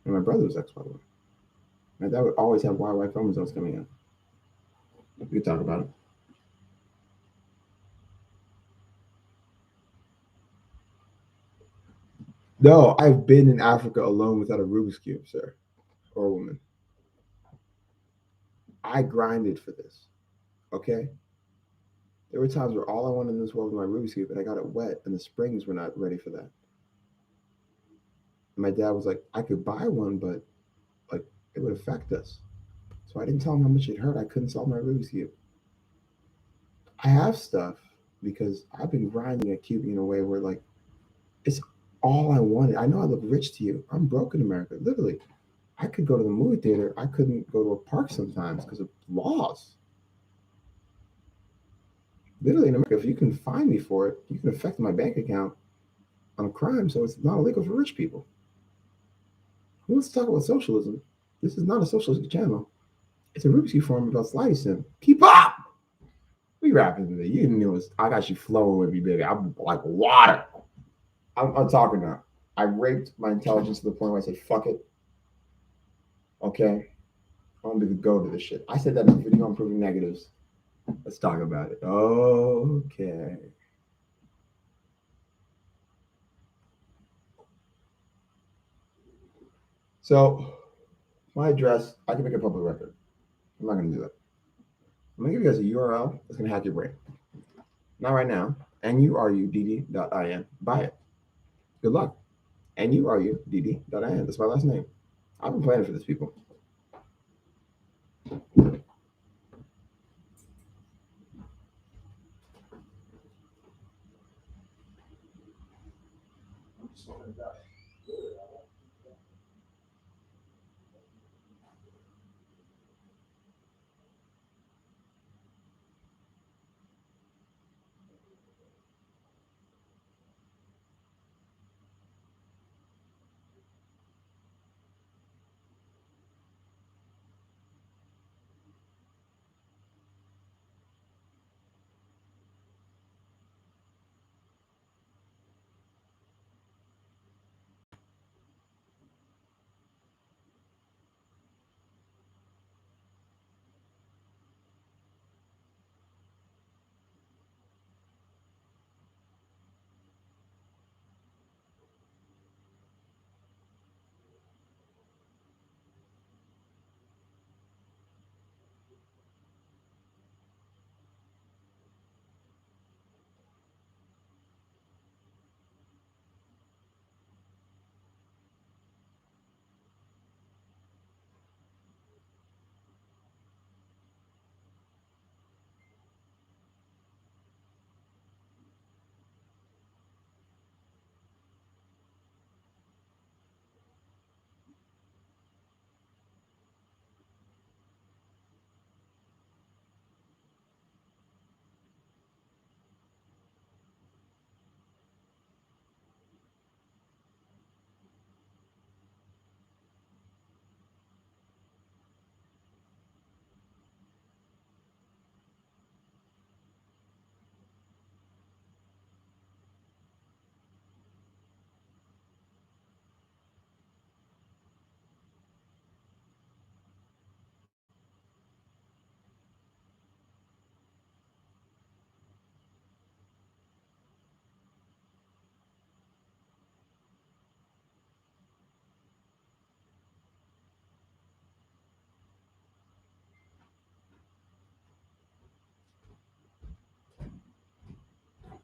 and my brother is XYY. And that would always have YY chromosomes coming in. We could talk about it. No, I've been in Africa alone without a Rubik's Cube, sir, or woman. I grinded for this, okay? There were times where all I wanted in this world was my Rubik's Cube, and I got it wet, and the springs were not ready for that. And my dad was like, I could buy one, but like it would affect us. So I didn't tell him how much it hurt. I couldn't solve my Rubik's Cube. I have stuff because I've been grinding at cubing in a way where like it's all I wanted. I know I look rich to you. I'm broke in America. Literally, I could go to the movie theater. I couldn't go to a park sometimes because of laws. Literally in America, if you can fine me for it, you can affect my bank account on a crime, so it's not illegal for rich people. Who wants to talk about socialism? This is not a socialist channel. It's a Rubik's Cube forum about sliding sim. Keep up! We rapping today. You knew it. I got you flowing with me, baby. I'm like water. I'm talking now. I raped my intelligence to the point where I said, fuck it. Okay? I'm going to go to this shit. I said that in the video on proving negatives. Let's talk about it. Okay. So, my address, I can make a public record. I'm not going to do that. I'm going to give you guys a URL that's going to hack your brain. Not right now. nurudd.in. Buy it. Good luck. nurudd.in. That's my last name. I've been planning for this, people.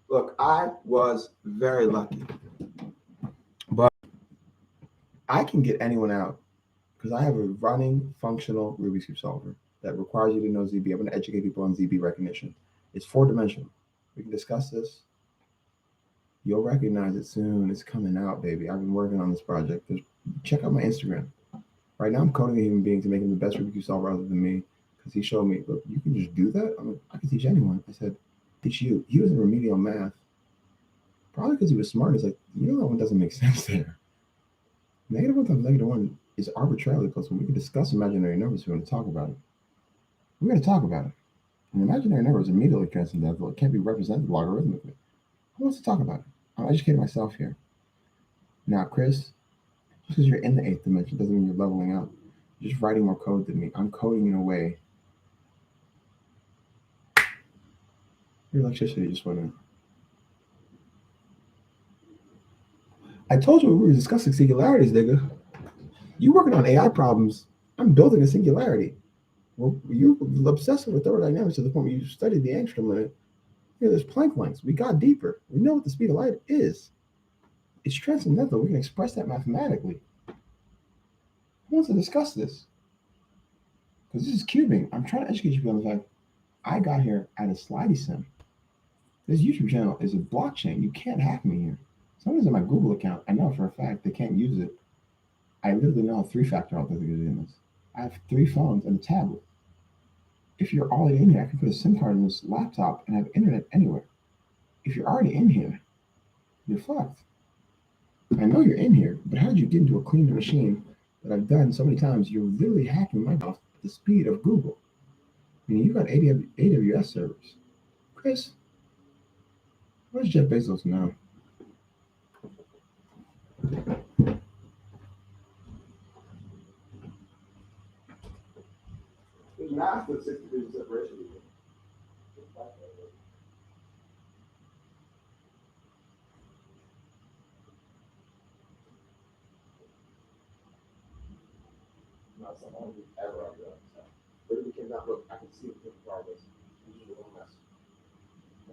Look, I was very lucky, but I can get anyone out because I have a running functional Rubik's Cube solver that requires you to know ZB. I'm going to educate people on ZB recognition. It's four-dimensional. We can discuss this. You'll recognize it soon. It's coming out, baby. I've been working on this project. Check out my Instagram. Right now, I'm coding a human being to make him the best Rubik's Cube solver other than me because he showed me, look, you can just do that? I'm like, I can teach anyone. I said, teach you. He was in remedial math, probably because he was smart. He's like, you know, that one doesn't make sense there. Negative one times negative one is arbitrarily close. When we can discuss imaginary numbers, if we want to talk about it. We're going to talk about it. An imaginary number is immediately transcendental. It can't be represented logarithmically. Who wants to talk about it? I'm educating myself here. Now, Chris, just because you're in the eighth dimension doesn't mean you're leveling up. You're just writing more code than me. I'm coding in a way. Your electricity just went in. I told you we were discussing singularities, nigga. You working on AI problems. I'm building a singularity. Well, you're obsessing with thermodynamics to the point where you studied the angstrom limit. Here, there's Planck lengths. We got deeper. We know what the speed of light is. It's transcendental. We can express that mathematically. Who wants to discuss this? Because this is cubing. I'm trying to educate you on the fact I got here at a slidey sim. This YouTube channel is a blockchain. You can't hack me here. Someone's in my Google account. I know for a fact they can't use it. I literally know three-factor authentication this. I have 3 phones and a tablet. If you're already in here, I can put a SIM card in this laptop and have internet anywhere. If you're already in here, you're fucked. I know you're in here, but how did you get into a clean machine that I've done so many times? You're literally hacking my mouth at the speed of Google. I mean, you got AWS servers. Chris, where's Jeff Bezos now? There's math with 60 degrees separation. Not someone who's ever done that. But it became that look, I can see the progress. This is a little mess.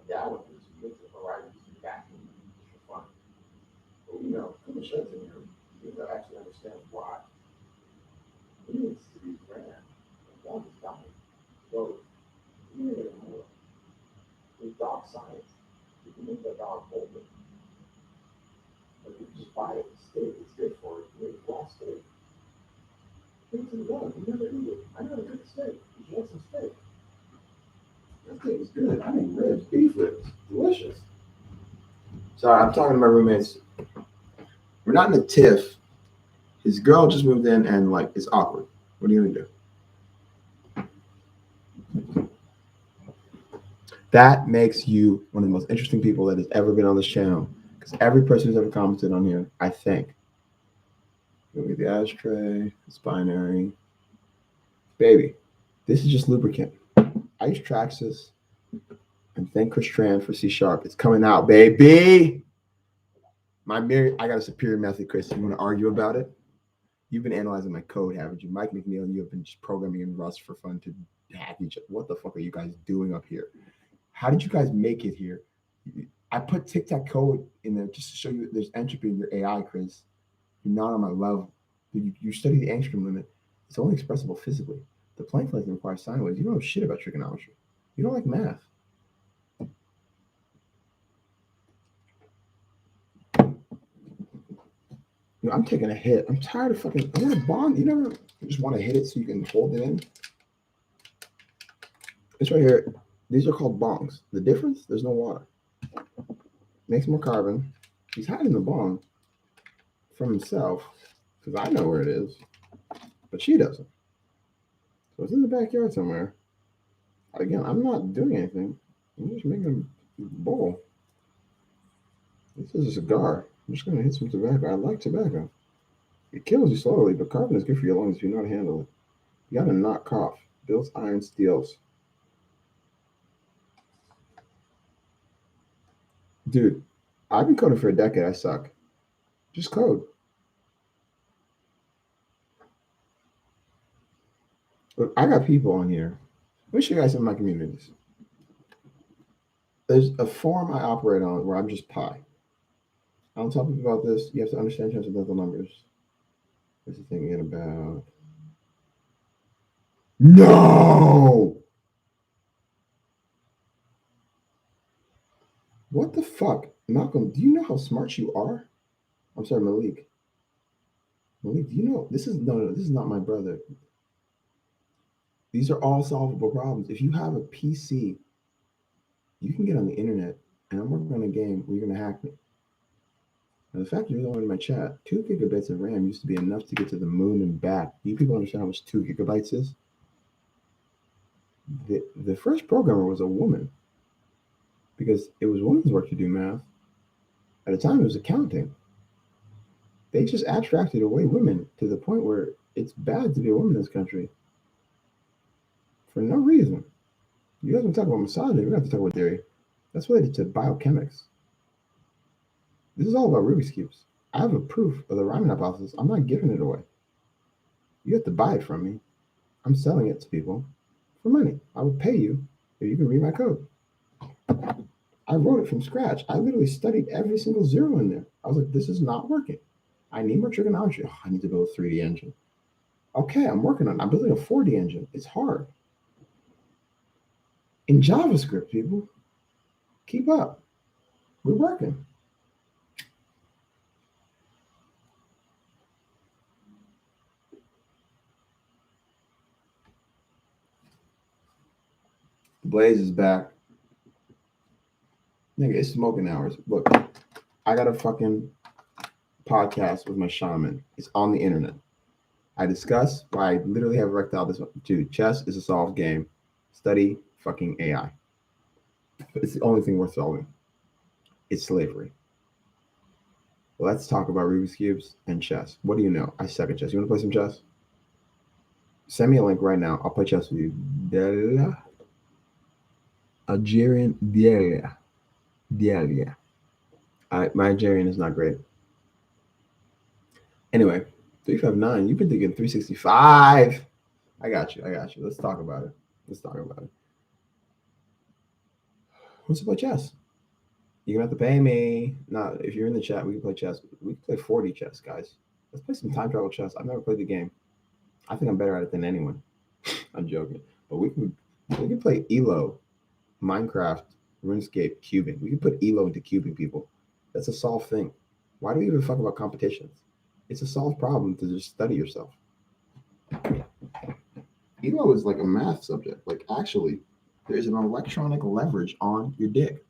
Yeah, I went through some things for writing some back for fun. But you know, come and show it to me. You need to actually understand why. It needs to be ran. The dog is dying. So you need to know with dog science, you can make the dog older. But You can just buy it. It's good for it. You make raw steak. Give it to the dog. You never eat it. I never cook steak. You want some steak? That steak is good. I make ribs, beef ribs. Delicious. Sorry, I'm talking to my roommates. We're not in a tiff. His girl just moved in and like it's awkward. What are you gonna do? That makes you one of the most interesting people that has ever been on this channel. Because every person who's ever commented on here, I think. Look at the ashtray, it's binary. Baby, this is just lubricant. I use Traxxas and thank Chris Tran for C#. It's coming out, baby. I got a superior method, Chris. You want to argue about it? You've been analyzing my code, haven't you? Mike McNeil and you have been just programming in Rust for fun to hack each other. What the fuck are you guys doing up here? How did you guys make it here? I put tic-tac code in there just to show you there's entropy in your AI, Chris. You're not on my level. You study the angstrom limit. It's only expressible physically. The Planck length requires sine waves. You don't know shit about trigonometry. You don't like math. I'm taking a hit. I'm tired of fucking. I want a bond. You never just want to hit it so you can hold it in. It's right here. These are called bongs. The difference? There's no water. Makes more carbon. He's hiding the bong from himself because I know where it is, but she doesn't. So it's in the backyard somewhere. Again, I'm not doing anything. I'm just making a bowl. This is a cigar. I'm just going to hit some tobacco. I like tobacco. It kills you slowly, but carbon is good for your lungs if you know how to handle it. You got to not cough. Builds iron steels. Dude, I've been coding for a decade. I suck. Just code. Look, I got people on here. Let me show you guys some of my communities. There's a forum I operate on where I'm just pi. I don't tell people about this. You have to understand transcendental numbers. What's the thinking about? No! What the fuck? Malcolm, do you know how smart you are? I'm sorry, Malik. Malik, do you know? This is not my brother. These are all solvable problems. If you have a PC, you can get on the internet, and I'm working on a game where you're going to hack me. Now, the fact you're the one in my chat, 2 gigabytes of RAM used to be enough to get to the moon and back. Do you people understand how much 2 gigabytes is? The first programmer was a woman because it was women's work to do math. At the time, it was accounting. They just abstracted away women to the point where it's bad to be a woman in this country for no reason. You guys want to talk about misogyny? We don't have to talk about theory. That's related to biochemics. This is all about Rubik's Cubes. I have a proof of the Riemann hypothesis. I'm not giving it away. You have to buy it from me. I'm selling it to people for money. I will pay you if you can read my code. I wrote it from scratch. I literally studied every single zero in there. I was like, this is not working. I need more trigonometry. Oh, I need to build a 3D engine. Okay, I'm working on it. I'm building a 4D engine. It's hard. In JavaScript, people, keep up. We're working. Blaze is back. Nigga, it's smoking hours. Look, I got a fucking podcast with my shaman. It's on the internet. I discuss why I literally have erectile dysfunction. Dude, chess is a solved game. Study fucking AI. It's the only thing worth solving. It's slavery. Let's talk about Rubik's Cubes and chess. What do you know? I suck at chess. You want to play some chess? Send me a link right now. I'll play chess with you. Algerian Delia. My Algerian is not great. Anyway, 359. You've been thinking 365. I got you. Let's talk about it. What's up with chess? You're gonna have to pay me. No, if you're in the chat, we can play chess. We can play 40 chess, guys. Let's play some time travel chess. I've never played the game. I think I'm better at it than anyone. I'm joking. But we can play ELO, Minecraft, RuneScape, cubing. We can put ELO into cubing, people. That's a solved thing. Why do we even fuck about competitions? It's a solved problem to just study yourself. Elo is like a math subject. Like, actually, there is an electronic leverage on your dick.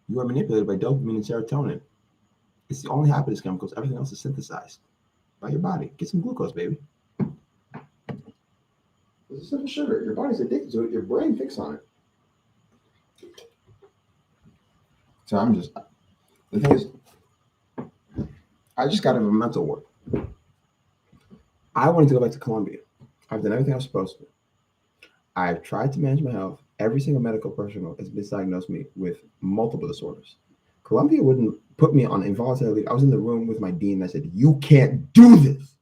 You are manipulated by dopamine and serotonin. It's the only happiness chemicals. Everything else is synthesized by your body. Get some glucose, baby. It's a simple sugar. Your body's addicted to it. Your brain thinks on it. So the thing is, I just got to have a mental work. I wanted to go back to Colombia. I've done everything I was supposed to. I've tried to manage my health. Every single medical professional has misdiagnosed me with multiple disorders. Colombia wouldn't put me on involuntary leave. I was in the room with my dean. And I said, "You can't do this.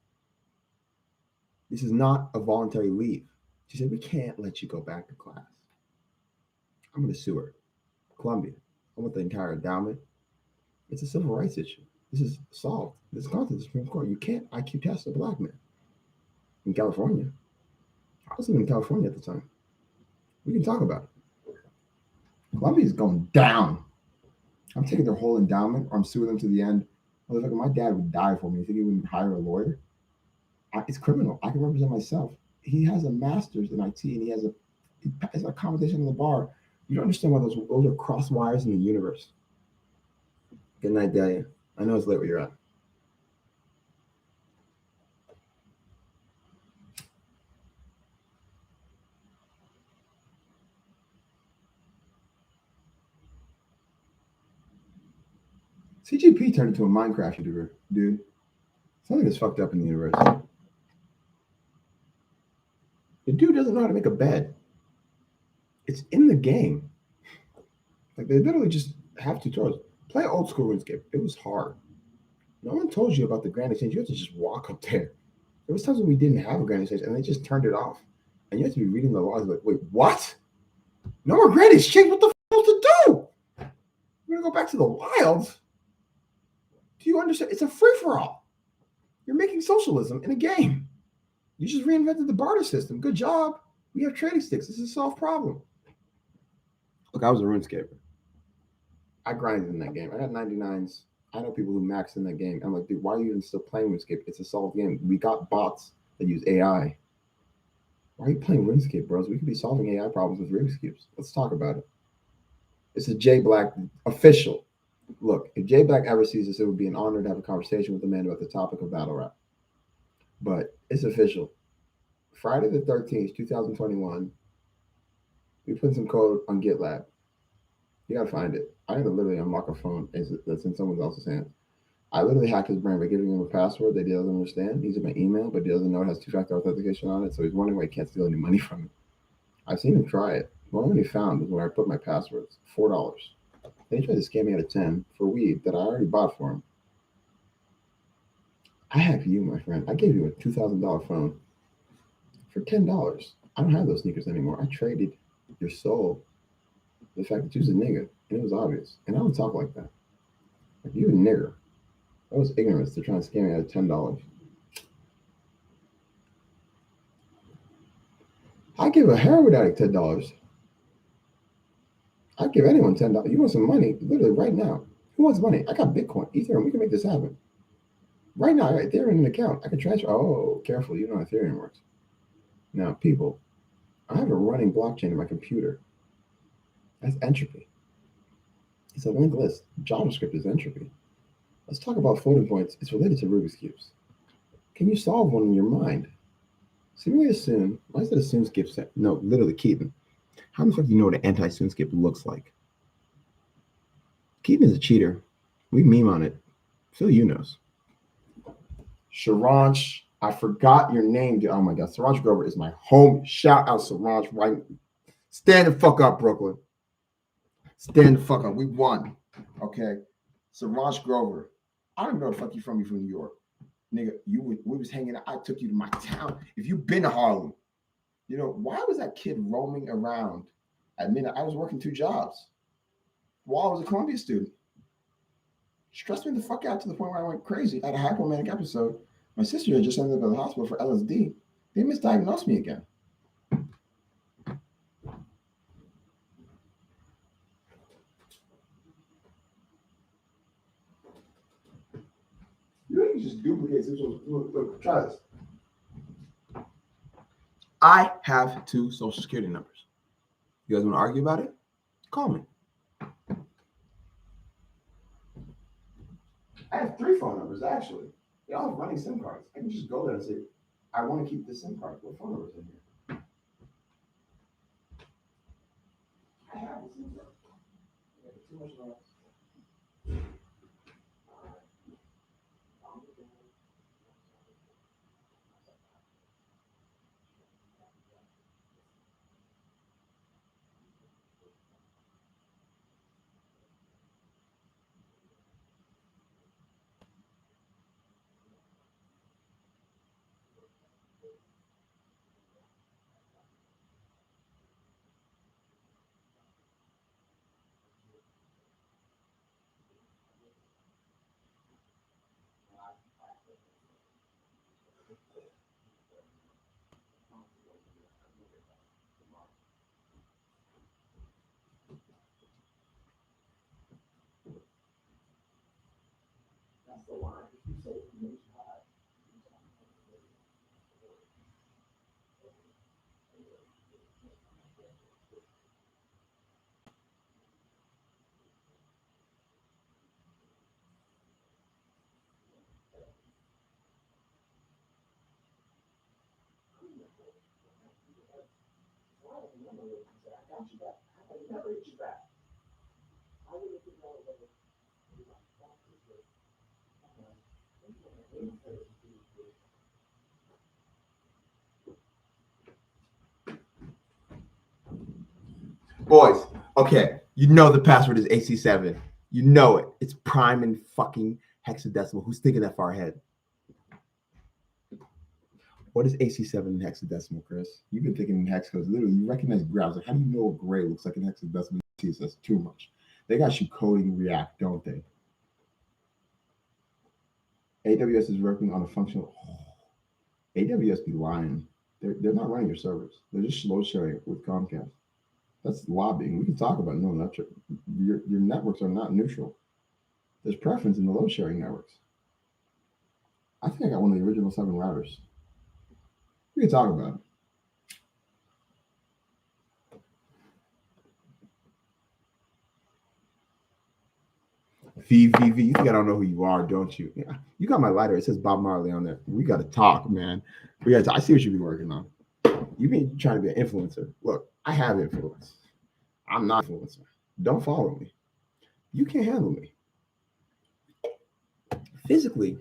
This is not a voluntary leave." She said, "We can't let you go back to class." I'm going to sue her. Colombia. I want the entire endowment. It's a civil rights issue. This is solved. This has gone to the Supreme Court. You can't IQ test a black man. In California. I was living in California at the time. We can talk about it. Colombia is going down. I'm taking their whole endowment, or I'm suing them to the end. Motherfucker, my dad would die for me. You think he wouldn't hire a lawyer? It's criminal. I can represent myself. He has a master's in IT, and he has a conversation in the bar. You don't understand why those are cross wires in the universe. Good night, Dahlia. I know it's late where you're at. CGP turned into a Minecraft YouTuber, dude. Something is fucked up in the universe. The dude doesn't know how to make a bed. It's in the game. Like, they literally just have tutorials. Play old school RuneScape. It was hard. No one told you about the Grand Exchange. You have to just walk up there. There was times when we didn't have a Grand Exchange, and they just turned it off. And you have to be reading the laws like, wait, what? No more Grand Exchange? What the fuck to do? We're going to go back to the wilds? Do you understand? It's a free-for-all. You're making socialism in a game. You just reinvented the barter system. Good job. We have trading sticks. This is a solved problem. Look, I was a RuneScaper. I grinded in that game. I got 99s. I know people who maxed in that game. I'm like, dude, why are you even still playing RuneScape? It's a solved game. We got bots that use AI. Why are you playing RuneScape, bros? We could be solving AI problems with RuneScapes. Let's talk about it. This is Jay Black official. Look, if Jay Black ever sees this, it would be an honor to have a conversation with the man about the topic of battle rap. But it's official. Friday the 13th, 2021, we put some code on GitLab. You gotta find it. I had to literally unlock a phone that's in someone else's hands. I literally hacked his brain by giving him a password that he doesn't understand. He's in my email, but he doesn't know it has two-factor authentication on it, so he's wondering why he can't steal any money from it. I've seen him try it. The only one he found was where I put my passwords, $4. Then he tried to scam me out of 10 for weed that I already bought for him. I hacked you, my friend. I gave you a $2,000 phone for $10. I don't have those sneakers anymore. I traded your soul. The fact that you was a nigga, and it was obvious. And I don't talk like that. Like, you a nigger. That was ignorance to try and scam me out of $10. I give a heroin addict $10. I'd give anyone $10. You want some money? Literally right now. Who wants money? I got Bitcoin, Ethereum. We can make this happen. Right now, I got Ethereum in an account. I can transfer. Oh, careful. You know how Ethereum works. Now, people, I have a running blockchain in my computer. That's entropy. It's a linked list. JavaScript is entropy. Let's talk about floating points. It's related to Rubik's Cubes. Can you solve one in your mind? Simulate a soon. Why is it a soonscape set? No, literally, Keaton. How the fuck do you know what an anti-soonscape looks like? Keaton is a cheater. We meme on it. Phil, you knows. Sharanch, I forgot your name. Oh my God, Sharanch Grover is my home. Shout out Sharanch, right? Stand the fuck up, Brooklyn. Stand the fuck up. We won. Okay. Sharanch Grover. I don't know the fuck you from. You from New York. Nigga, we was hanging out. I took you to my town. If you've been to Harlem, you know, why was that kid roaming around at midnight? I was working 2 jobs while I was a Columbia student. Stressed me the fuck out to the point where I went crazy. I had a hypomanic episode. My sister had just ended up in the hospital for LSD. They misdiagnosed me again. you can just duplicate this. Look, try this. I have 2 social security numbers. You guys want to argue about it? Call me. I have 3 phone numbers, actually. They all have running SIM cards. I can just go there and say, I want to keep this SIM card. What phone number is in here? I have a SIM card. I have too much noise. That's the line. If you say it makes you high. I got you back. I never hit you back. I would have figured out a way. Boys, okay, you know the password is AC7. You know it. It's prime and fucking hexadecimal. Who's thinking that far ahead? What is AC7 in hexadecimal, Chris? You've been thinking in hex codes. Literally, you recognize graphs. Like, how do you know a gray looks like an hexadecimal? That's too much. They got you coding React, don't they? AWS is working on a functional. AWS be lying. They're not running your servers. They're just load sharing it with Comcast. That's lobbying. We can talk about no, not your networks are not neutral. There's preference in the load sharing networks. I think I got one of the original 7 routers. We can talk about it. VVV, you think I don't know who you are, don't you? Yeah, you got my lighter. It says Bob Marley on there. We got to talk, man. I see what you be working on. You been trying to be an influencer. Look, I have influence. I'm not an influencer. Don't follow me. You can't handle me. Physically,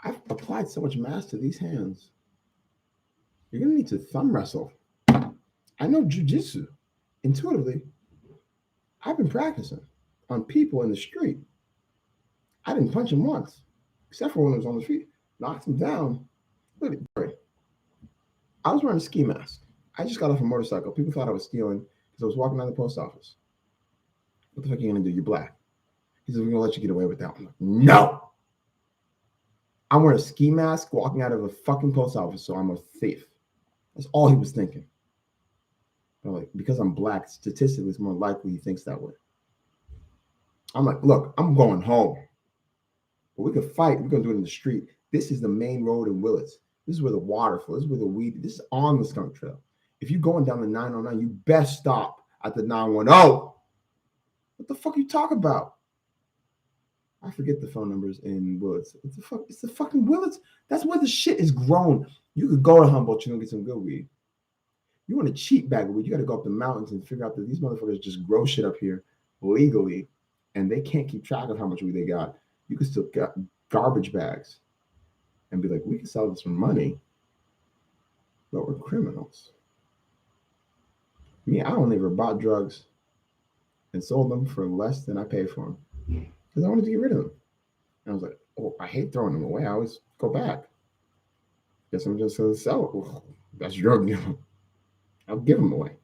I've applied so much mass to these hands. You're going to need to thumb wrestle. I know jujitsu. Intuitively, I've been practicing on people in the street. I didn't punch him once, except for when I was on the street. Knocked him down. Look at it. I was wearing a ski mask. I just got off a motorcycle. People thought I was stealing because I was walking down the post office. What the fuck are you going to do? You're black. He said, we're going to let you get away with that. I'm like, no. I'm wearing a ski mask walking out of a fucking post office, so I'm a thief. That's all he was thinking. I'm like, because I'm black, statistically, it's more likely he thinks that way. I'm like, look, I'm going home. But we could fight. We're going to do it in the street. This is the main road in Willits. This is where the water flows. This is where the weed. This is on the skunk trail. If you're going down the 909, you best stop at the 910. What the fuck are you talking about? I forget the phone numbers in Willits. It's the fucking Willits. That's where the shit is grown. You could go to Humboldt, you're gonna get some good weed. You want a cheap bag of weed, you gotta go up the mountains and figure out that these motherfuckers just grow shit up here legally, and they can't keep track of how much weed they got. You could still get garbage bags and be like, we can sell this for money, but we're criminals. I only ever bought drugs and sold them for less than I paid for them because I wanted to get rid of them. And I was like, oh, I hate throwing them away. I always go back. Guess I'm just going to sell it. Well, that's drug deal. I'll give them away.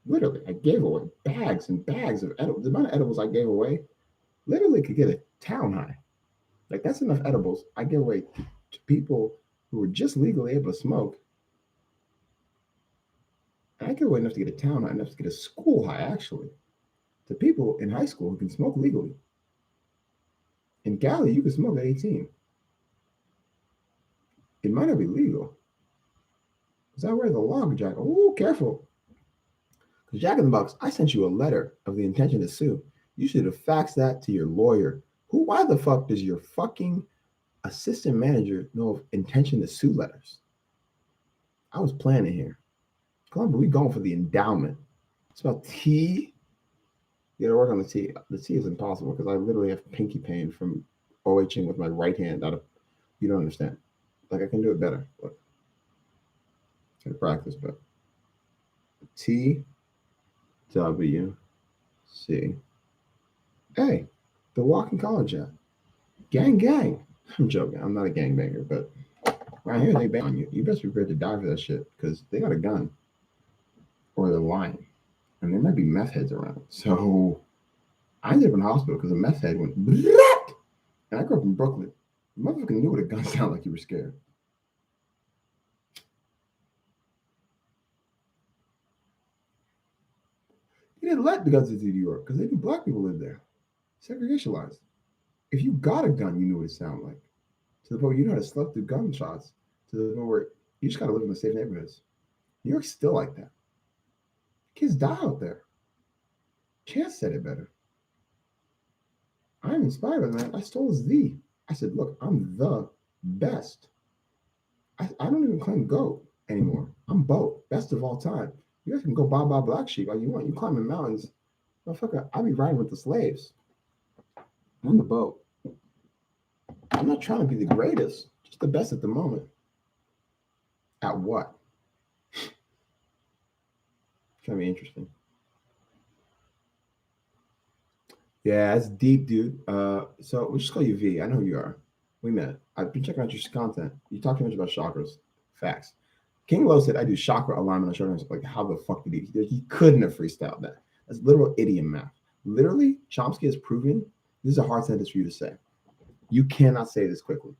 Literally, I gave away bags and bags of edibles. The amount of edibles I gave away literally could get a town high. Like, that's enough edibles I gave away to people who were just legally able to smoke. And I gave away enough to get a town high, enough to get a school high, actually, to people in high school who can smoke legally. In Cali, you can smoke at 18. It might not be legal. Because I wear the log jacket. Oh, careful. Because Jack in the Box, I sent you a letter of the intention to sue. You should have faxed that to your lawyer. Why the fuck does your fucking assistant manager know of intention to sue letters? I was planning here. Come on, but we going for the endowment. It's about T. You gotta work on the T. The T is impossible because I literally have pinky pain from OHing with my right hand out of, you don't understand. Like I can do it better. Look. I gotta practice, but T W C A. The walking college at. Gang gang. I'm joking. I'm not a gangbanger, but around here they bang on you. You best be prepared to die for that shit because they got a gun or they're lying. And there might be meth heads around. So I ended up in the hospital because a meth head went Brat! And I grew up in Brooklyn. The motherfucker knew what a gun sounded like. You were scared. He didn't let the guns into New York because they knew black people lived there. Segregation lines. If you got a gun, you knew what it sounded like. To the point where you know how to slip through gunshots. To the point where you just got to live in the safe neighborhoods. New York's still like that. Kids die out there. Chance said it better. I'm inspired by that. I stole his Z. I said, look, I'm the best. I don't even claim GOAT anymore. I'm BOAT, best of all time. You guys can go blah, blah, black sheep all you want. You climbing mountains. Motherfucker, I be riding with the slaves. I'm the BOAT. I'm not trying to be the greatest, just the best at the moment. At what? It's gonna be interesting. Yeah, it's deep, dude. So we'll just call you V. I know who you are. We met. I've been checking out your content. You talk too much about chakras. Facts. King Lo said I do chakra alignment on shoulders. Like, how the fuck did he couldn't have freestyled that. That's literal idiom math. Literally, Chomsky has proven this is a hard sentence for you to say. You cannot say this quickly.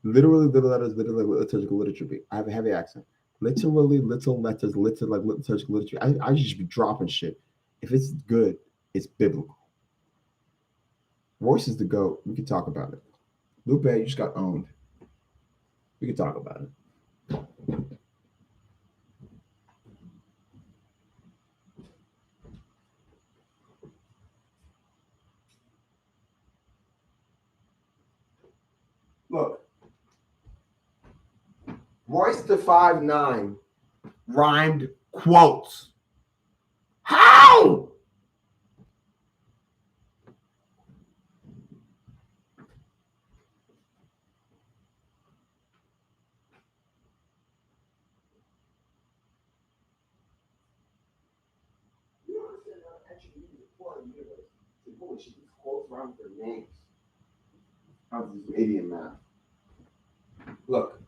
Literally, little letters, literally liturgical literature. I have a heavy accent. Literally, little letters, literally like liturgical literature. I just be dropping shit. If it's good, it's biblical. Royce is the GOAT. We could talk about it. Lupe, you just got owned. We could talk about it. Look, Royce the 5'9" rhymed quotes. How? You don't understand how to actually use the core of the universe. The bullshit. These quotes rhyme with their names. How this is idiom math. Look,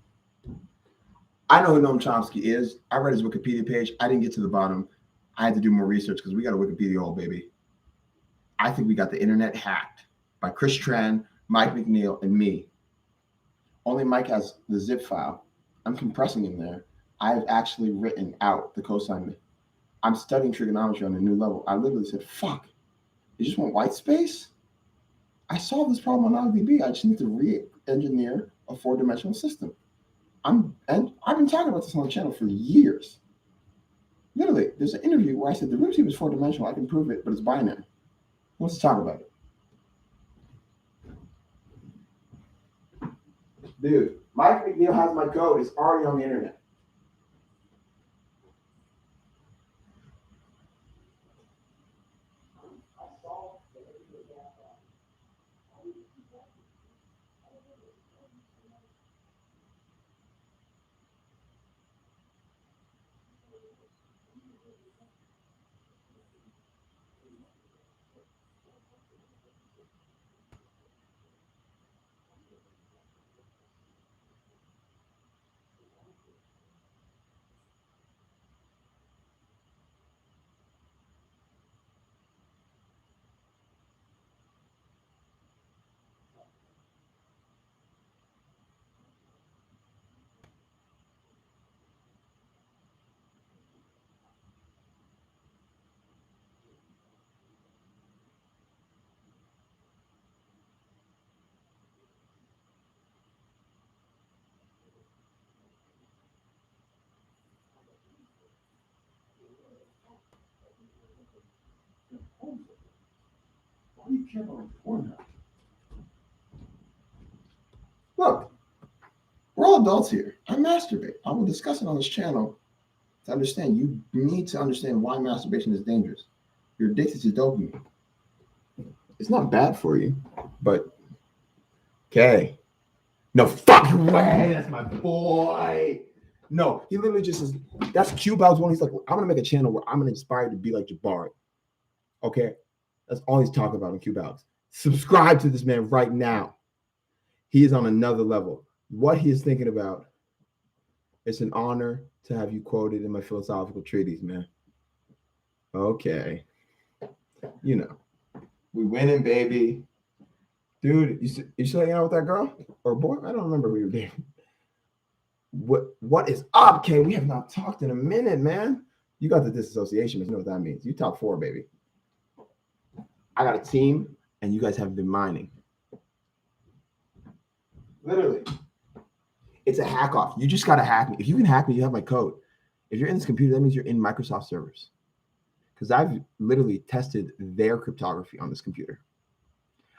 I know who Noam Chomsky is. I read his Wikipedia page. I didn't get to the bottom. I had to do more research because we got a Wikipedia hole, baby. I think we got the internet hacked by Chris Tran, Mike McNeil, and me. Only Mike has the zip file. I'm compressing in there. I've actually written out the cosine. I'm studying trigonometry on a new level. I literally said, fuck, you just want white space? I solved this problem on RDB. I just need to re-engineer a four-dimensional system. And I've been talking about this on the channel for years. Literally, there's an interview where I said the Rubik's Cube is four-dimensional. I can prove it, but it's binary. Let's talk about it. Dude, Mike McNeil has my code. It's already on the internet. you care about Pornhub? Look, we're all adults here. I masturbate. I will discuss it on this channel to understand. You need to understand why masturbation is dangerous. You're addicted to dopamine. It's not bad for you, but okay. No fucking way. That's my boy. No, he literally just says, that's Q-Bow's one. He's like, I'm gonna make a channel where I'm gonna inspire you to be like Jabari. Okay, that's all he's talking about in Q-Bow's. Subscribe to this man right now. He is on another level. What he is thinking about, it's an honor to have you quoted in my philosophical treatise, man. Okay. You know, we winning, baby. Dude, you still hanging out with that girl or boy? I don't remember who you were dating. What is up, Kay? We have not talked in a minute, man. You got the disassociation, but you know what that means. You top 4, baby. I got a team, and you guys haven't been mining. Literally. It's a hack off. You just got to hack me. If you can hack me, you have my code. If you're in this computer, that means you're in Microsoft servers. Because I've literally tested their cryptography on this computer.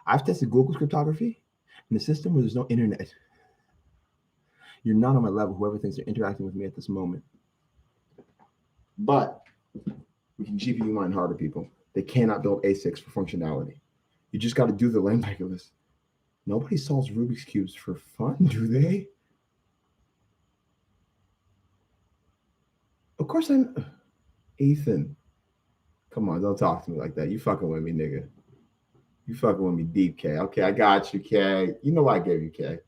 I've tested Google's cryptography in a system where there's no internet. You're not on my level, whoever thinks they're interacting with me at this moment. But we can GPU mine harder, people. They cannot build ASICs for functionality. You just got to do the lane calculus. Nobody solves Rubik's Cubes for fun, do they? Of course I'm... Ethan. Come on, don't talk to me like that. You fucking with me, nigga. You fucking with me deep, K. Okay, I got you, K. You know why I gave you K.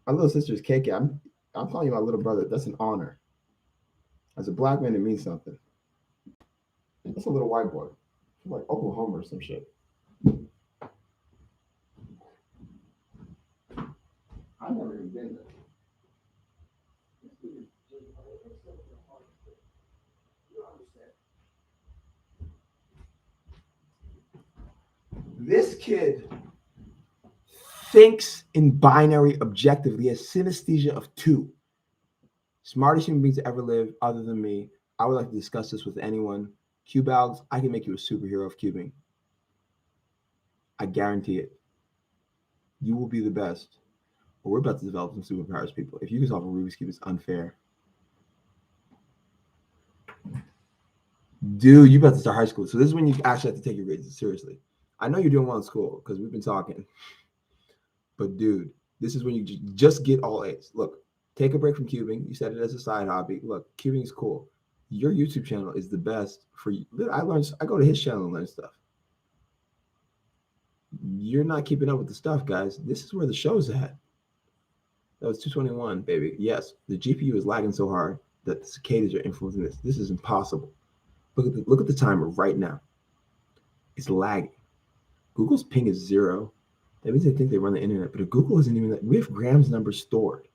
My little sister is KK. I'm calling you my little brother. That's an honor. As a black man, it means something. That's a little white boy. From like Oklahoma or some shit. I've never even been there. This kid thinks in binary objectively. He has synesthesia of 2. Smartest human beings to ever live, other than me. I would like to discuss this with anyone. Q-Balgs, I can make you a superhero of cubing. I guarantee it. You will be the best. But we're about to develop some superpowers, people. If you can solve a Rubik's Cube, it's unfair. Dude, you about to start high school. So this is when you actually have to take your grades seriously. I know you're doing well in school because we've been talking. But dude, this is when you just get all A's. Look, take a break from cubing. You said it as a side hobby. Look, cubing is cool. Your YouTube channel is the best for you. I go to his channel and learn stuff. You're not keeping up with the stuff, guys. This is where the show's at. That was 221, baby. Yes, the GPU is lagging so hard that the cicadas are influencing this. This is impossible. Look at the timer right now. It's lagging. Google's ping is 0. That means they think they run the internet, but if Google isn't even that, we have Graham's numbers stored.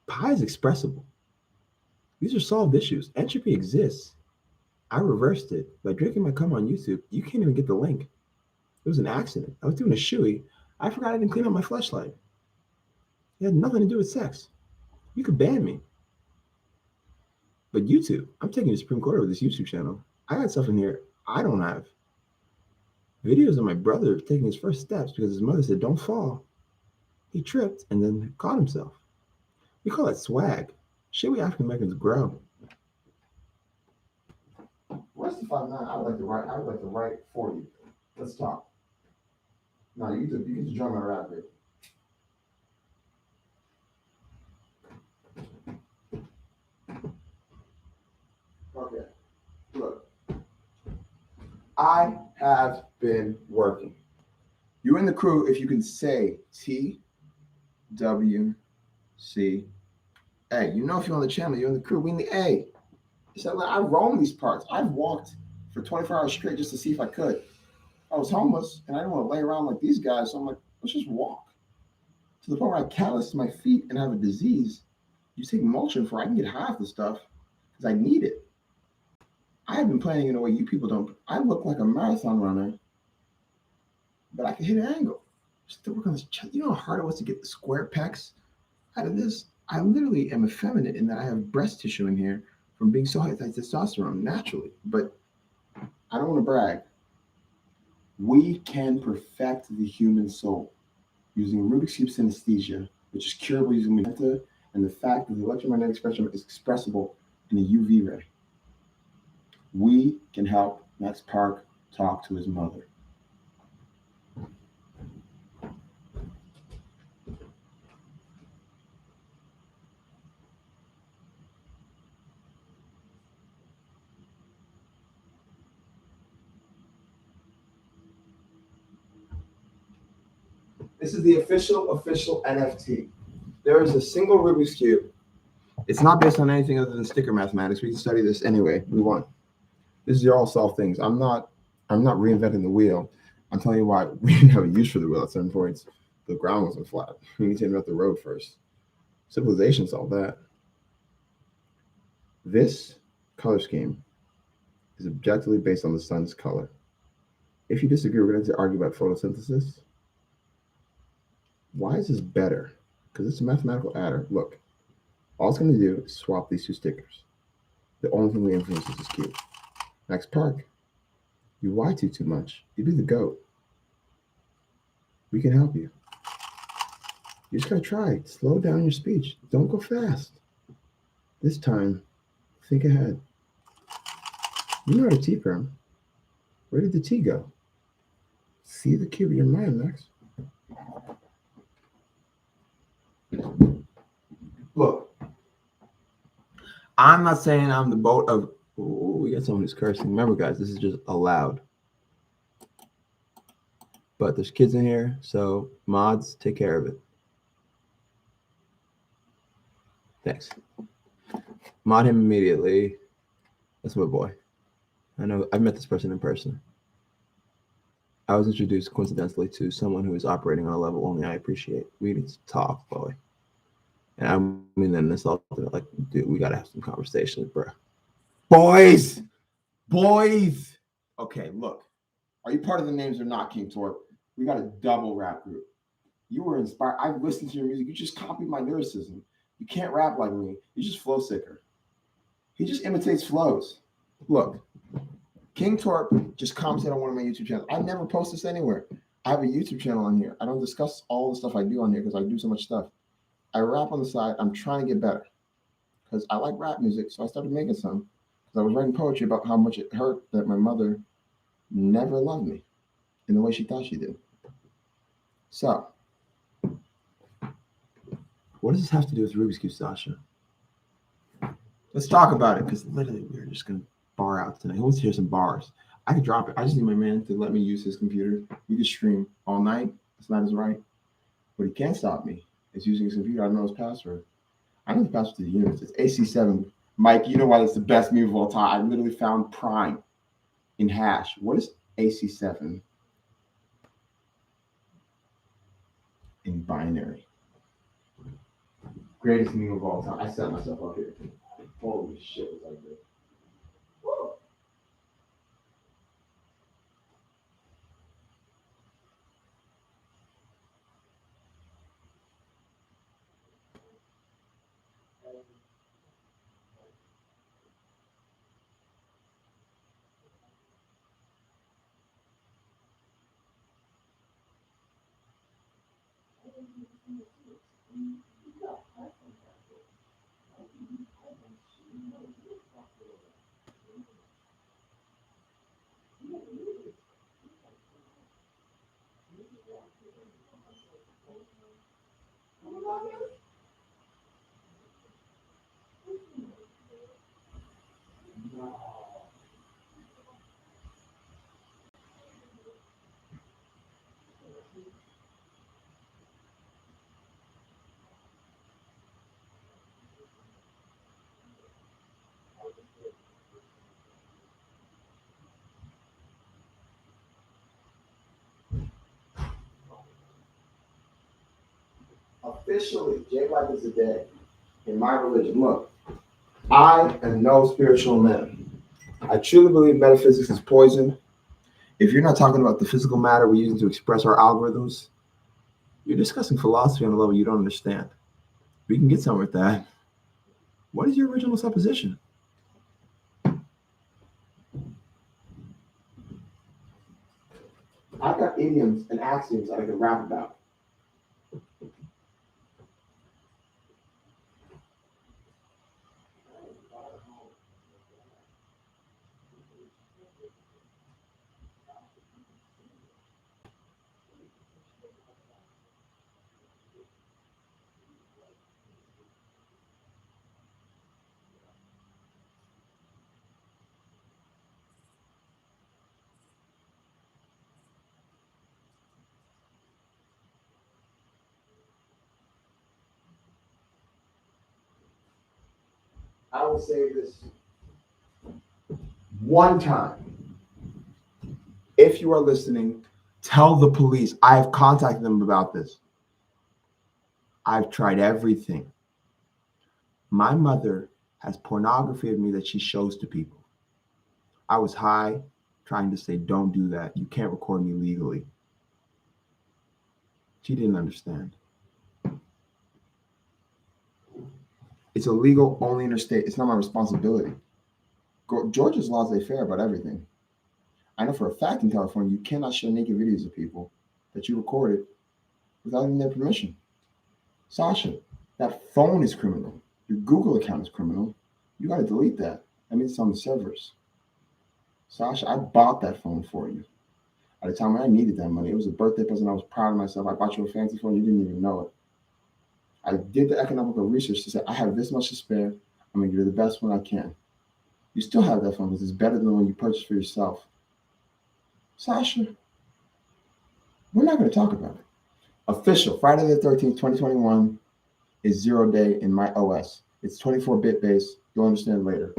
Pi is expressible. These are solved issues. Entropy exists. I reversed it by drinking my cum on YouTube. You can't even get the link. It was an accident. I was doing a shoey. I forgot I didn't clean up my fleshlight. It had nothing to do with sex. You could ban me. But YouTube, I'm taking the Supreme Court over this YouTube channel. I got stuff in here I don't have. Videos of my brother taking his first steps because his mother said, don't fall. He tripped and then caught himself. We call it swag. Shit we African Americans grow. Where's the 5'9"? I would like to write for you. Let's talk. No, you get to join my rap group. Okay. Look. I have been working. You in the crew, if you can say TWC. Hey, you know if you're on the channel, you're in the crew. We in the A. So I roam these parts. I've walked for 24 hours straight just to see if I could. I was homeless and I didn't want to lay around like these guys. So I'm like, let's just walk. To the point where I calloused my feet and have a disease. You take Motrin for I can get half the stuff because I need it. I have been playing in a way you people don't. I look like a marathon runner, but I can hit an angle. Just to work on this chest. You know how hard it was to get the square pecs out of this? I literally am effeminate in that I have breast tissue in here from being so high testosterone naturally, but I don't want to brag. We can perfect the human soul using Rubik's Cube synesthesia, which is curable using magenta, and the fact that the electromagnetic spectrum is expressible in a UV ray. We can help Max Park talk to his mother. This is the official NFT. There is a single Rubik's Cube. It's not based on anything other than sticker mathematics. We can study this anyway. We want. This is your all solve things. I'm not reinventing the wheel. I'm telling you why we didn't have a use for the wheel at certain points. The ground wasn't flat. We need to invent the road first. Civilization solved that. This color scheme is objectively based on the sun's color. If you disagree, we're going to argue about photosynthesis. Why is this better? Because it's a mathematical adder. Look, all it's going to do is swap these two stickers. The only thing we influence is this cube. Max Park, you Y2 too much. You be the GOAT. We can help you. You just got to try. Slow down your speech. Don't go fast. This time, think ahead. You know how to T perm. Where did the T go? See the cube in your mind, Max. Look, I'm not saying I'm the boat of. Ooh, we got someone who's cursing. Remember, guys, this is just allowed. But there's kids in here, so mods, take care of it. Thanks. Mod him immediately. That's my boy. I know I've met this person in person. I was introduced coincidentally to someone who is operating on a level only I appreciate. We need to talk, boy. And I mean, then this all like, dude, we gotta have some conversations, bro. Boys. Okay, look. Are you part of the names or not, King Torp? We got a double rap group. You were inspired. I've listened to your music. You just copied my lyricism. You can't rap like me. You just flow sicker. He just imitates flows. Look, King Torp just commented on one of my YouTube channels. I never post this anywhere. I have a YouTube channel on here. I don't discuss all the stuff I do on here because I do so much stuff. I rap on the side. I'm trying to get better because I like rap music. So I started making some because I was writing poetry about how much it hurt that my mother never loved me in the way she thought she did. So, what does this have to do with Rubik's Cube, Sasha? Let's talk about it because literally we're just going to bar out tonight. Who wants to hear some bars? I could drop it. I just need my man to let me use his computer. We could stream all night. It's not his right. But he can't stop me. It's using his computer. I don't know his password. I know the password to the units. It's AC7. Mike, you know why that's the best move of all time. I literally found prime in hash. What is AC7 in binary? Greatest meme of all time. I set myself up here. Holy shit, was I good. Woo. Officially, J Life is a day in my religion. Look, I am no spiritual man. I truly believe metaphysics is poison. If you're not talking about the physical matter we're using to express our algorithms, you're discussing philosophy on a level you don't understand. We can get somewhere with that. What is your original supposition? I've got idioms and axioms that I can rap about. I will say this one time. If you are listening, tell the police. I've contacted them about this. I've tried everything. My mother has pornography of me that she shows to people. I was high trying to say, don't do that. You can't record me legally. She didn't understand. It's illegal only in her state. It's not my responsibility. Georgia's laissez-faire about everything. I know for a fact in California, you cannot show naked videos of people that you recorded without even their permission. Sasha, that phone is criminal. Your Google account is criminal. You got to delete that. That means it's on the servers. Sasha, I bought that phone for you. At a time when I needed that money, it was a birthday present. I was proud of myself. I bought you a fancy phone. You didn't even know it. I did the economical research to say, I have this much to spare. I'm going to give you the best one I can. You still have that phone because it's better than the one you purchased for yourself. Sasha, we're not going to talk about it. Official, Friday the 13th, 2021 is 0 day in my OS. It's 24-bit base. You'll understand later.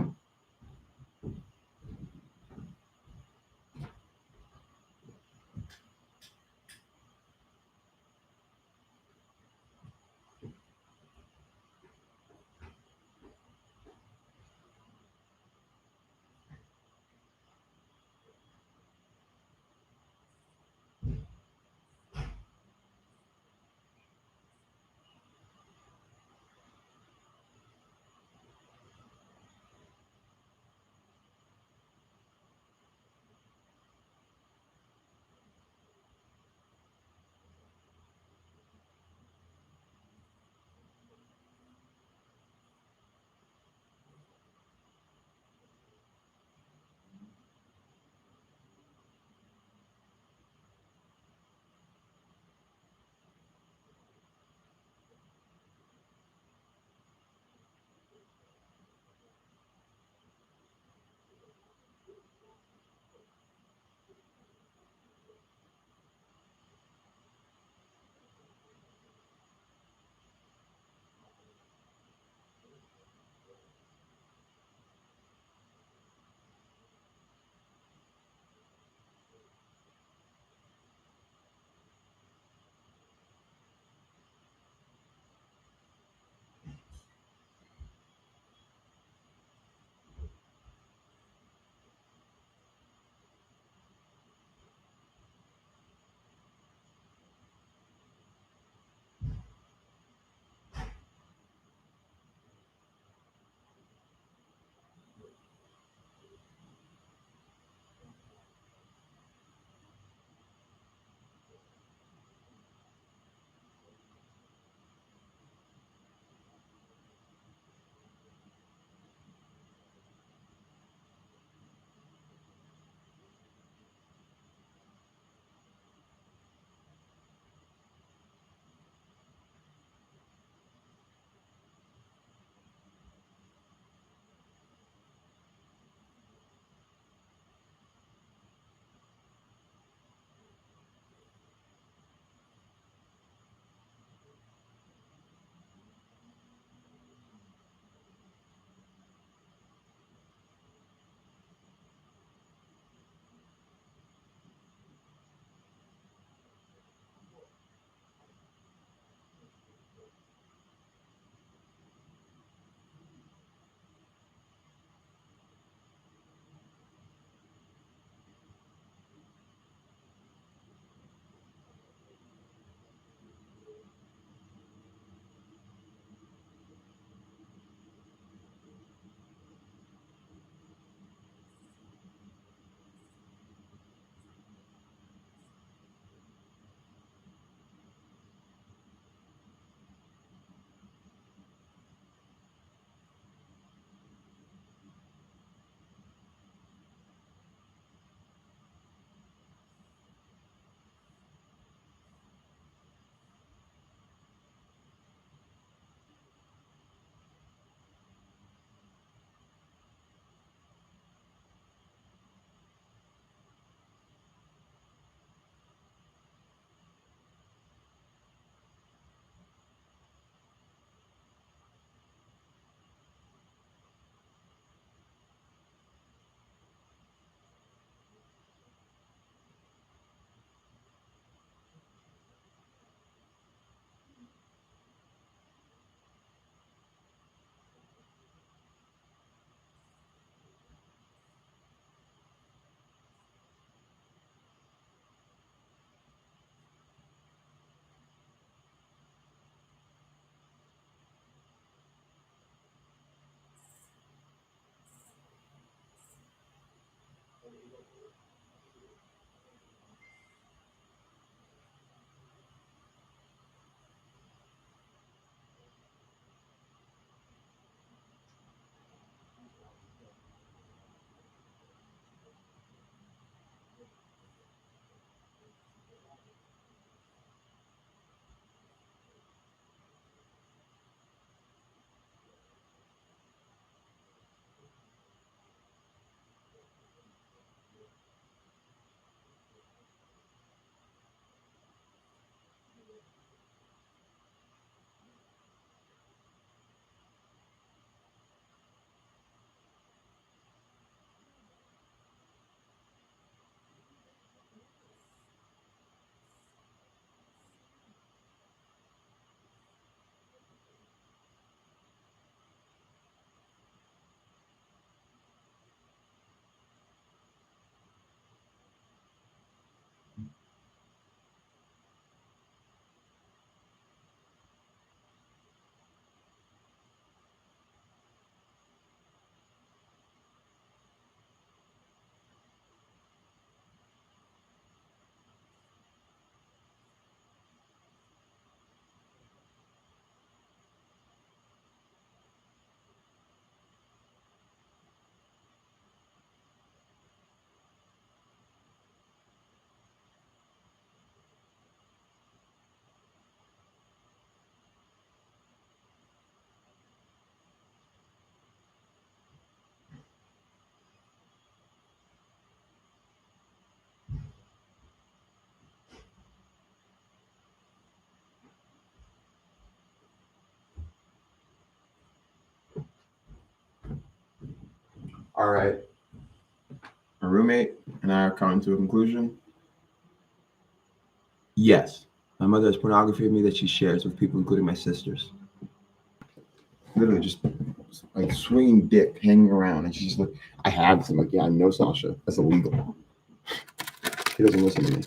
All right. My roommate and I are coming to a conclusion. Yes, my mother has pornography of me that she shares with people, including my sisters. Literally just like swinging dick hanging around. And she's just like, I have this. I'm like, yeah, I know, Sasha. That's illegal. She doesn't listen to me.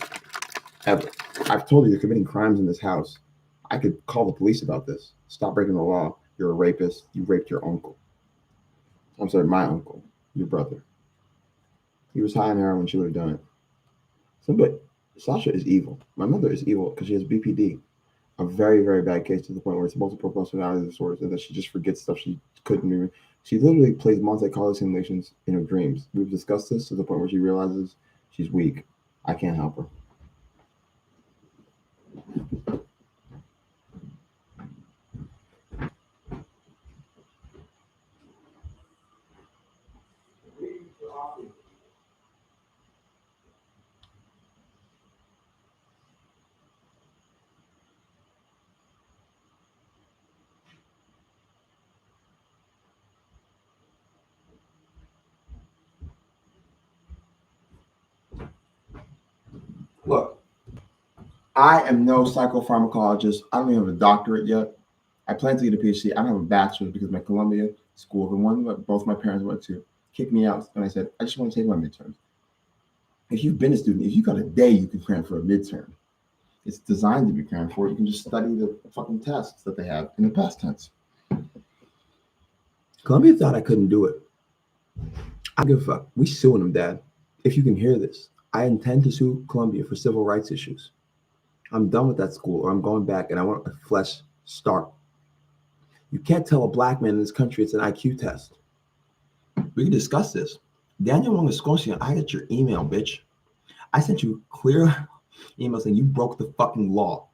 Ever. I've told you you're committing crimes in this house. I could call the police about this. Stop breaking the law. You're a rapist. You raped your uncle. I'm sorry, my uncle, your brother. He was high on heroin. She would have done it. But Sasha is evil. My mother is evil because she has BPD, a very, very bad case to the point where it's multiple personality disorders, and that she just forgets stuff she couldn't even. She literally plays Monte Carlo simulations in her dreams. We've discussed this to the point where she realizes she's weak. I can't help her. Look, I am no psychopharmacologist. I don't even have a doctorate yet. I plan to get a PhD. I don't have a bachelor's because my Columbia school, the one that both my parents went to, kicked me out. And I said, I just want to take my midterms. If you've been a student, if you got a day you can cram for a midterm, it's designed to be crammed for. You can just study the fucking tests that they have in the past tense. Columbia thought I couldn't do it. I don't give a fuck. We suing them, Dad. If you can hear this, I intend to sue Columbia for civil rights issues. I'm done with that school, or I'm going back, and I want a fresh start. You can't tell a black man in this country it's an IQ test. We can discuss this. Daniel Wangascosia, I got your email, bitch. I sent you clear email saying you broke the fucking law.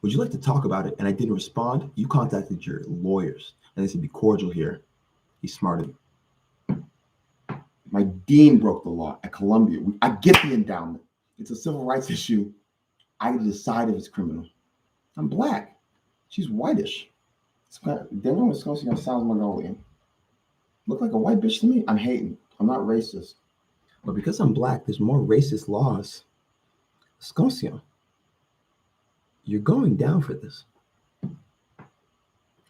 Would you like to talk about it? And I didn't respond. You contacted your lawyers, and they said be cordial here. He's smarter. My dean broke the law at Columbia. I get the endowment. It's a civil rights issue. I decide if it's criminal. I'm black. She's whitish. Daniel Wisconsin sounds Mongolian. Look like a white bitch to me. I'm hating. I'm not racist. But because I'm black, there's more racist laws. Wisconsin, you're going down for this.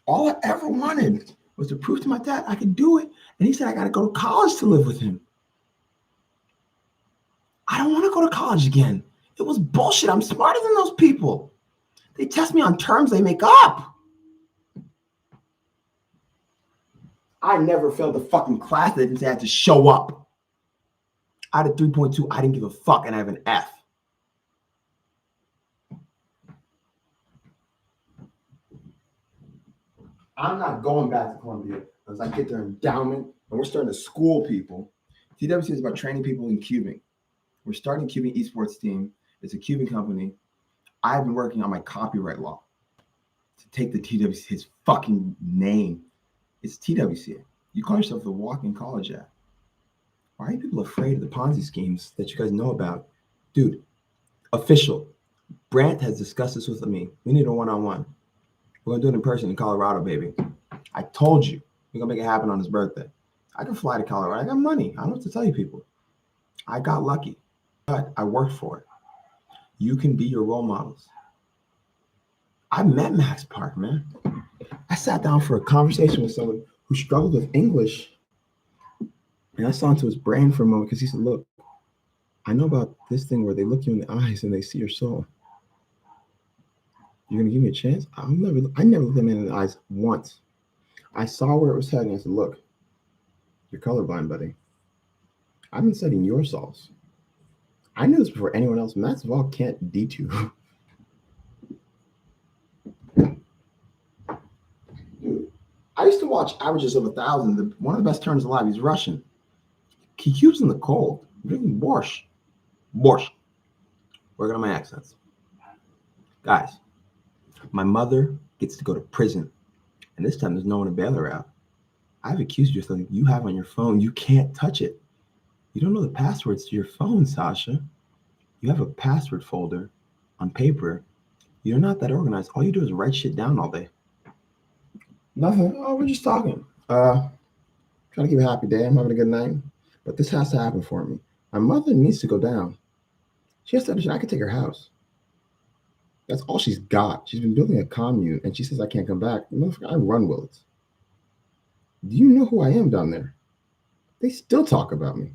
All I ever wanted was to prove to my dad I could do it. And he said I got to go to college to live with him. I don't want to go to college again. It was bullshit. I'm smarter than those people. They test me on terms they make up. I never failed a fucking class. They didn't say I had to show up. I had a 3.2. I didn't give a fuck, and I have an F. I'm not going back to Columbia unless I get their endowment, and we're starting to school people. TWC is about training people in cubing. We're starting a cubing esports team. It's a cubing company. I've been working on my copyright law to take the TWC, his fucking name. It's TWC. You call yourself the walking college act. Why are you people afraid of the Ponzi schemes that you guys know about? Dude, official. Brant has discussed this with me. We need a one-on-one. We're going to do it in person in Colorado, baby. I told you. We're going to make it happen on his birthday. I can fly to Colorado. I got money. I don't know what to tell you people. I got lucky. But I worked for it. You can be your role models. I met Max Park, man. I sat down for a conversation with someone who struggled with English. And I saw into his brain for a moment because he said, look, I know about this thing where they look you in the eyes and they see your soul. You're going to give me a chance? I never looked him in the eyes once. I saw where it was heading. I said, look, you're colorblind, buddy. I've been studying your souls. I knew this before anyone else. Max Vol can't D2. Dude, I used to watch averages of 1,000. One of the best turners alive. He's Russian. He cubes in the cold. Drinking borscht. Borscht. Working on my accents. Guys, my mother gets to go to prison. And this time there's no one to bail her out. I've accused you of something you have on your phone. You can't touch it. You don't know the passwords to your phone, Sasha. You have a password folder on paper. You're not that organized. All you do is write shit down all day. Nothing. Oh, we're just talking. Trying to keep a happy day. I'm having a good night. But this has to happen for me. My mother needs to go down. She has to understand I can take her house. That's all she's got. She's been building a commune, and she says I can't come back. Motherfucker, I run Willits. Do you know who I am down there? They still talk about me.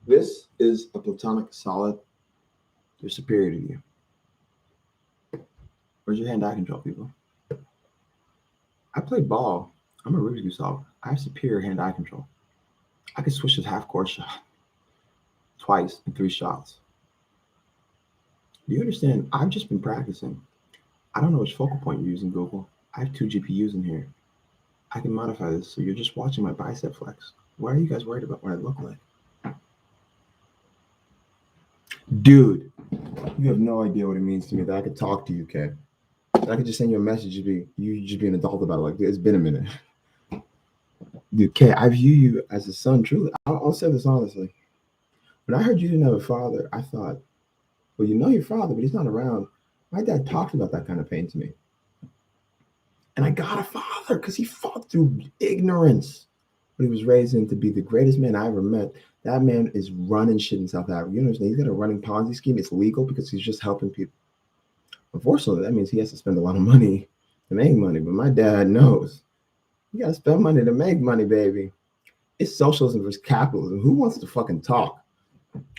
This is a platonic solid. They're superior to you. Where's your hand-eye control, people? I play ball. I'm a Rubik's Cube solver. I have superior hand-eye control. I can switch to half-court shot twice in 3 shots. Do you understand? I've just been practicing. I don't know which focal point you're using, Google. I have 2 GPUs in here. I can modify this so you're just watching my bicep flex. Why are you guys worried about what I look like? Dude, you have no idea what it means to me that I could talk to you, Kay. I could just send you a message. You just be an adult about it. Like, it's been a minute. Dude, Kay, I view you as a son, truly. I'll say this honestly. When I heard you didn't have a father, I thought, well, you know your father, but he's not around. My dad talked about that kind of pain to me. And I got a father because he fought through ignorance. But he was raised in to be the greatest man I ever met. That man is running shit in South Africa. You understand? He's got a running Ponzi scheme. It's legal because he's just helping people. Unfortunately, that means he has to spend a lot of money to make money. But my dad knows. You got to spend money to make money, baby. It's socialism versus capitalism. Who wants to fucking talk?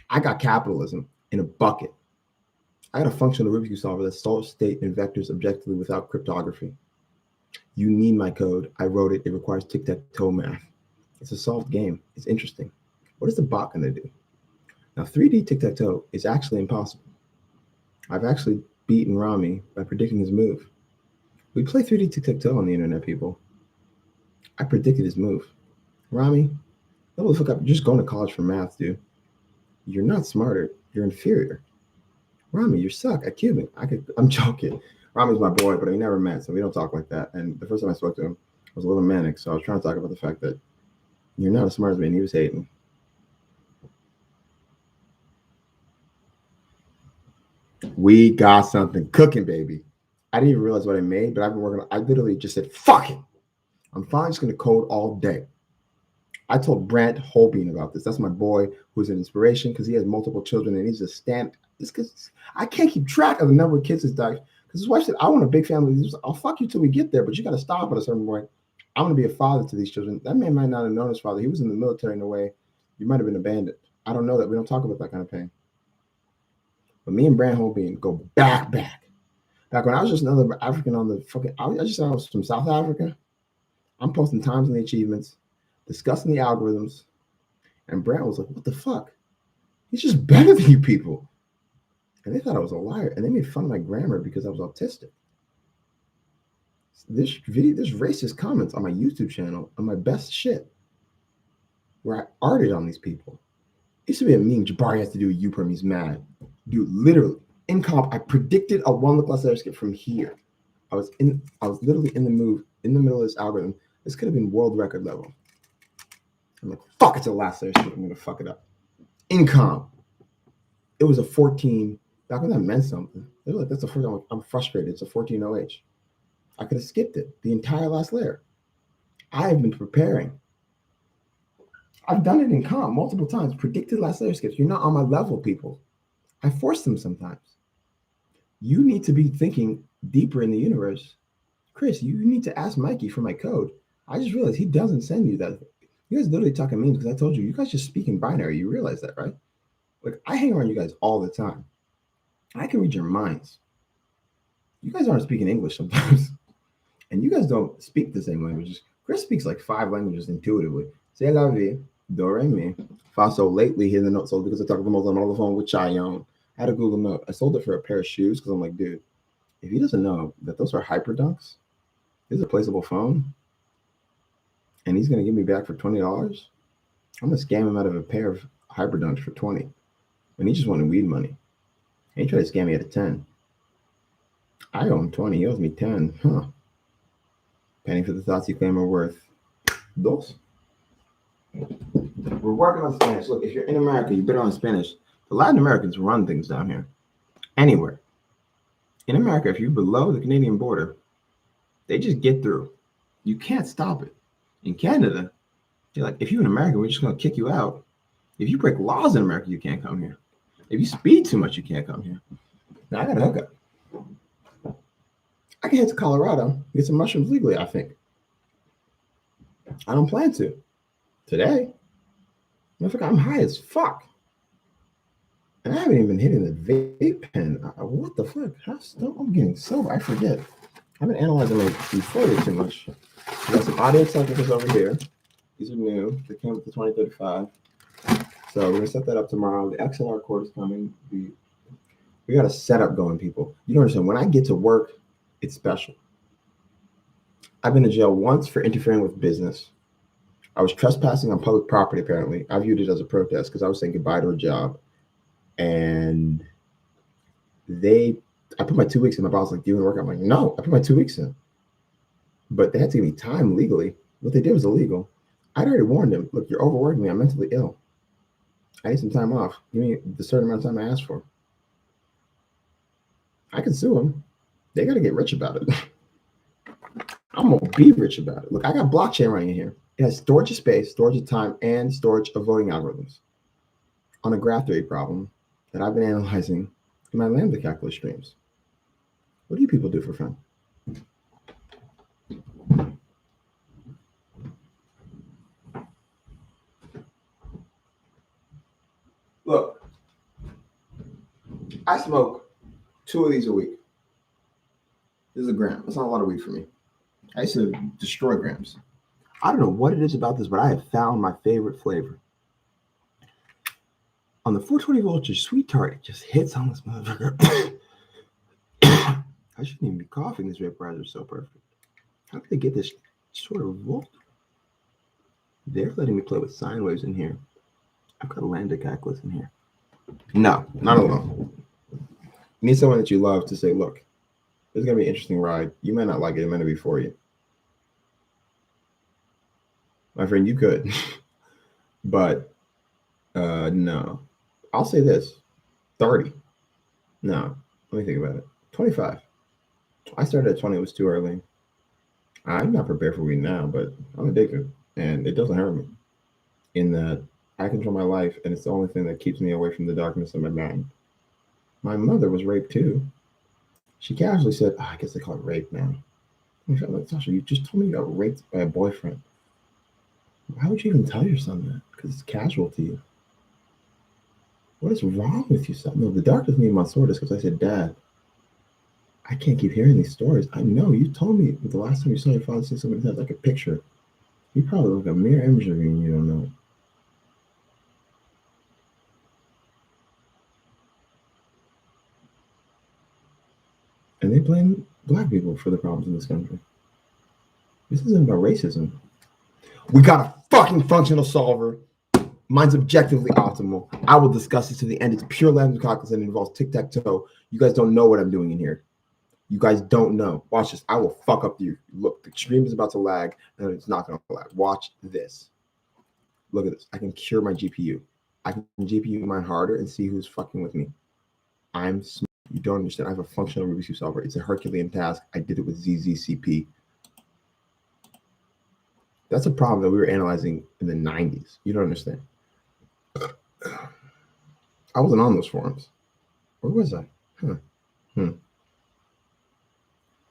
I got capitalism in a bucket. I got a functional Rubik's Cube solver that solves state and vectors objectively without cryptography. You need my code. I wrote it. It requires tic-tac-toe math. It's a solved game. It's interesting. What is the bot going to do? Now, 3D tic-tac-toe is actually impossible. I've actually beaten Rami by predicting his move. We play 3D tic-tac-toe on the internet, people. I predicted his move. Rami, level the fuck up. You're just going to college for math, dude. You're not smarter. You're inferior. Rami, you suck at cubing. I'm joking. Rami's my boy, but we never met, so we don't talk like that. And the first time I spoke to him, I was a little manic, so I was trying to talk about the fact that you're not as smart as me, and he was hating. We got something cooking, baby. I didn't even realize what I made, but I've been working on. I literally just said, fuck it. I'm finally just going to code all day. I told Brant Holbein about this. That's my boy who's an inspiration because he has multiple children and he's just stand. I can't keep track of the number of kids that's died. Because his wife said, I want a big family. He was like, I'll fuck you till we get there, but you got to stop at a certain point. I want to be a father to these children. That man might not have known his father. He was in the military in a way. You might have been abandoned. I don't know that. We don't talk about that kind of pain. But me and Brant Holbein go back. Back when I was just another African on the fucking, I was from South Africa. I'm posting times and the achievements, discussing the algorithms. And Brant was like, what the fuck? He's just better than you people. And they thought I was a liar. And they made fun of my grammar because I was autistic. There's racist comments on my YouTube channel on my best shit where I arted on these people. It used to be a meme. Jabari has to do a U-perm. He's mad. Dude, literally, in comp, I predicted a one look less letter skip from here. I was literally in the middle of this algorithm. This could have been world record level. I'm like, fuck, it's a last letter skip. I'm gonna fuck it up. In comp, it was a 14. Back when that meant something. They were like, that's the first time I'm frustrated. It's a 14 OH. I could have skipped it, the entire last layer. I have been preparing. I've done it in comp multiple times, predicted last layer skips. You're not on my level, people. I force them sometimes. You need to be thinking deeper in the universe. Chris, you need to ask Mikey for my code. I just realized he doesn't send you that. You guys literally talking memes because I told you guys just speak in binary. You realize that, right? Like, I hang around you guys all the time. I can read your minds. You guys aren't speaking English sometimes. And you guys don't speak the same languages. Chris speaks like 5 languages intuitively. C'est la vie, do, re, mi, fa, sol. Lately, he the note sold because I talked to him on the phone with Chayon. I had a Google Note. I sold it for a pair of shoes because I'm like, dude, if he doesn't know that those are hyper dunks, Here's a placeable phone, and he's gonna give me back for $20. I'm gonna scam him out of a pair of Hyperdunks for 20, and he just wanted weed money. And he tried to scam me out of 10. I owe him 20. He owes me 10. Huh? Penny for the thoughts you claim are worth. Dos. We're working on Spanish. Look, if you're in America, you've been on Spanish. The Latin Americans run things down here. Anywhere. In America, if you're below the Canadian border, they just get through. You can't stop it. In Canada, they're like, if you're in America, we're just going to kick you out. If you break laws in America, you can't come here. If you speed too much, you can't come here. Now, I got a hookup. I can head to Colorado and get some mushrooms legally, I think. I don't plan to. Today. I'm high as fuck. And I haven't even been hitting the vape pen. What the fuck? I'm getting sober. I forget. I've been analyzing my euphoria too much. We got some audio technicals over here. These are new. They came with the 2035. So we're gonna set that up tomorrow. The XLR cord is coming. We got a setup going, people. You don't understand. When I get to work, it's special. I've been to jail once for interfering with business. I was trespassing on public property, apparently. I viewed it as a protest because I was saying goodbye to a job. And I put my 2 weeks in. My boss was like, do you want to work? I'm like, no, I put my 2 weeks in. But they had to give me time legally. What they did was illegal. I'd already warned them, look, you're overworking me. I'm mentally ill. I need some time off. Give me the certain amount of time I asked for. I can sue them. They got to get rich about it. I'm going to be rich about it. Look, I got blockchain running in here. It has storage of space, storage of time, and storage of voting algorithms on a graph theory problem that I've been analyzing in my lambda calculus streams. What do you people do for fun? Look, I smoke 2 of these a week. This is a gram. That's not a lot of weed for me. I used to destroy grams. I don't know what it is about this, but I have found my favorite flavor. On the 420 voltage sweet tart, it just hits on this motherfucker. I shouldn't even be coughing. This vaporizer is so perfect. How could they get this sort of volt? They're letting me play with sine waves in here. I've got a lambda calculus in here. No, not alone. You need someone that you love to say, look, this is going to be an interesting ride. You may not like it. It may not be for you. My friend, you could. But no. I'll say this. 30. No. Let me think about it. 25. I started at 20. It was too early. I'm not prepared for weed now, but I'm addicted. And it doesn't hurt me. In that I control my life, and it's the only thing that keeps me away from the darkness of my mind. My mother was raped too. She casually said, I guess they call it rape now. I'm like, Sasha, you just told me you got raped by a boyfriend. Why would you even tell your son that? Because it's casual to you. What is wrong with you, son? No, the darkness of me and my sword is because I said, Dad, I can't keep hearing these stories. I know you told me the last time you saw your father see somebody's head like a picture. You probably look a mirror image of you and you don't know it. And they blame black people for the problems in this country. This isn't about racism. We got a fucking functional solver. Mine's objectively optimal. I will discuss this to the end. It's pure lambda calculus and it involves tic-tac-toe. You guys don't know what I'm doing in here. You guys don't know. Watch this. I will fuck up you. Look, the stream is about to lag and it's not going to lag. Watch this. Look at this. I can cure my GPU. I can GPU mine harder and see who's fucking with me. I'm smart. You don't understand. I have a functional Rubik's Cube solver. It's a Herculean task. I did it with ZZCP. That's a problem that we were analyzing in the 90s. You don't understand. I wasn't on those forums. Where was I?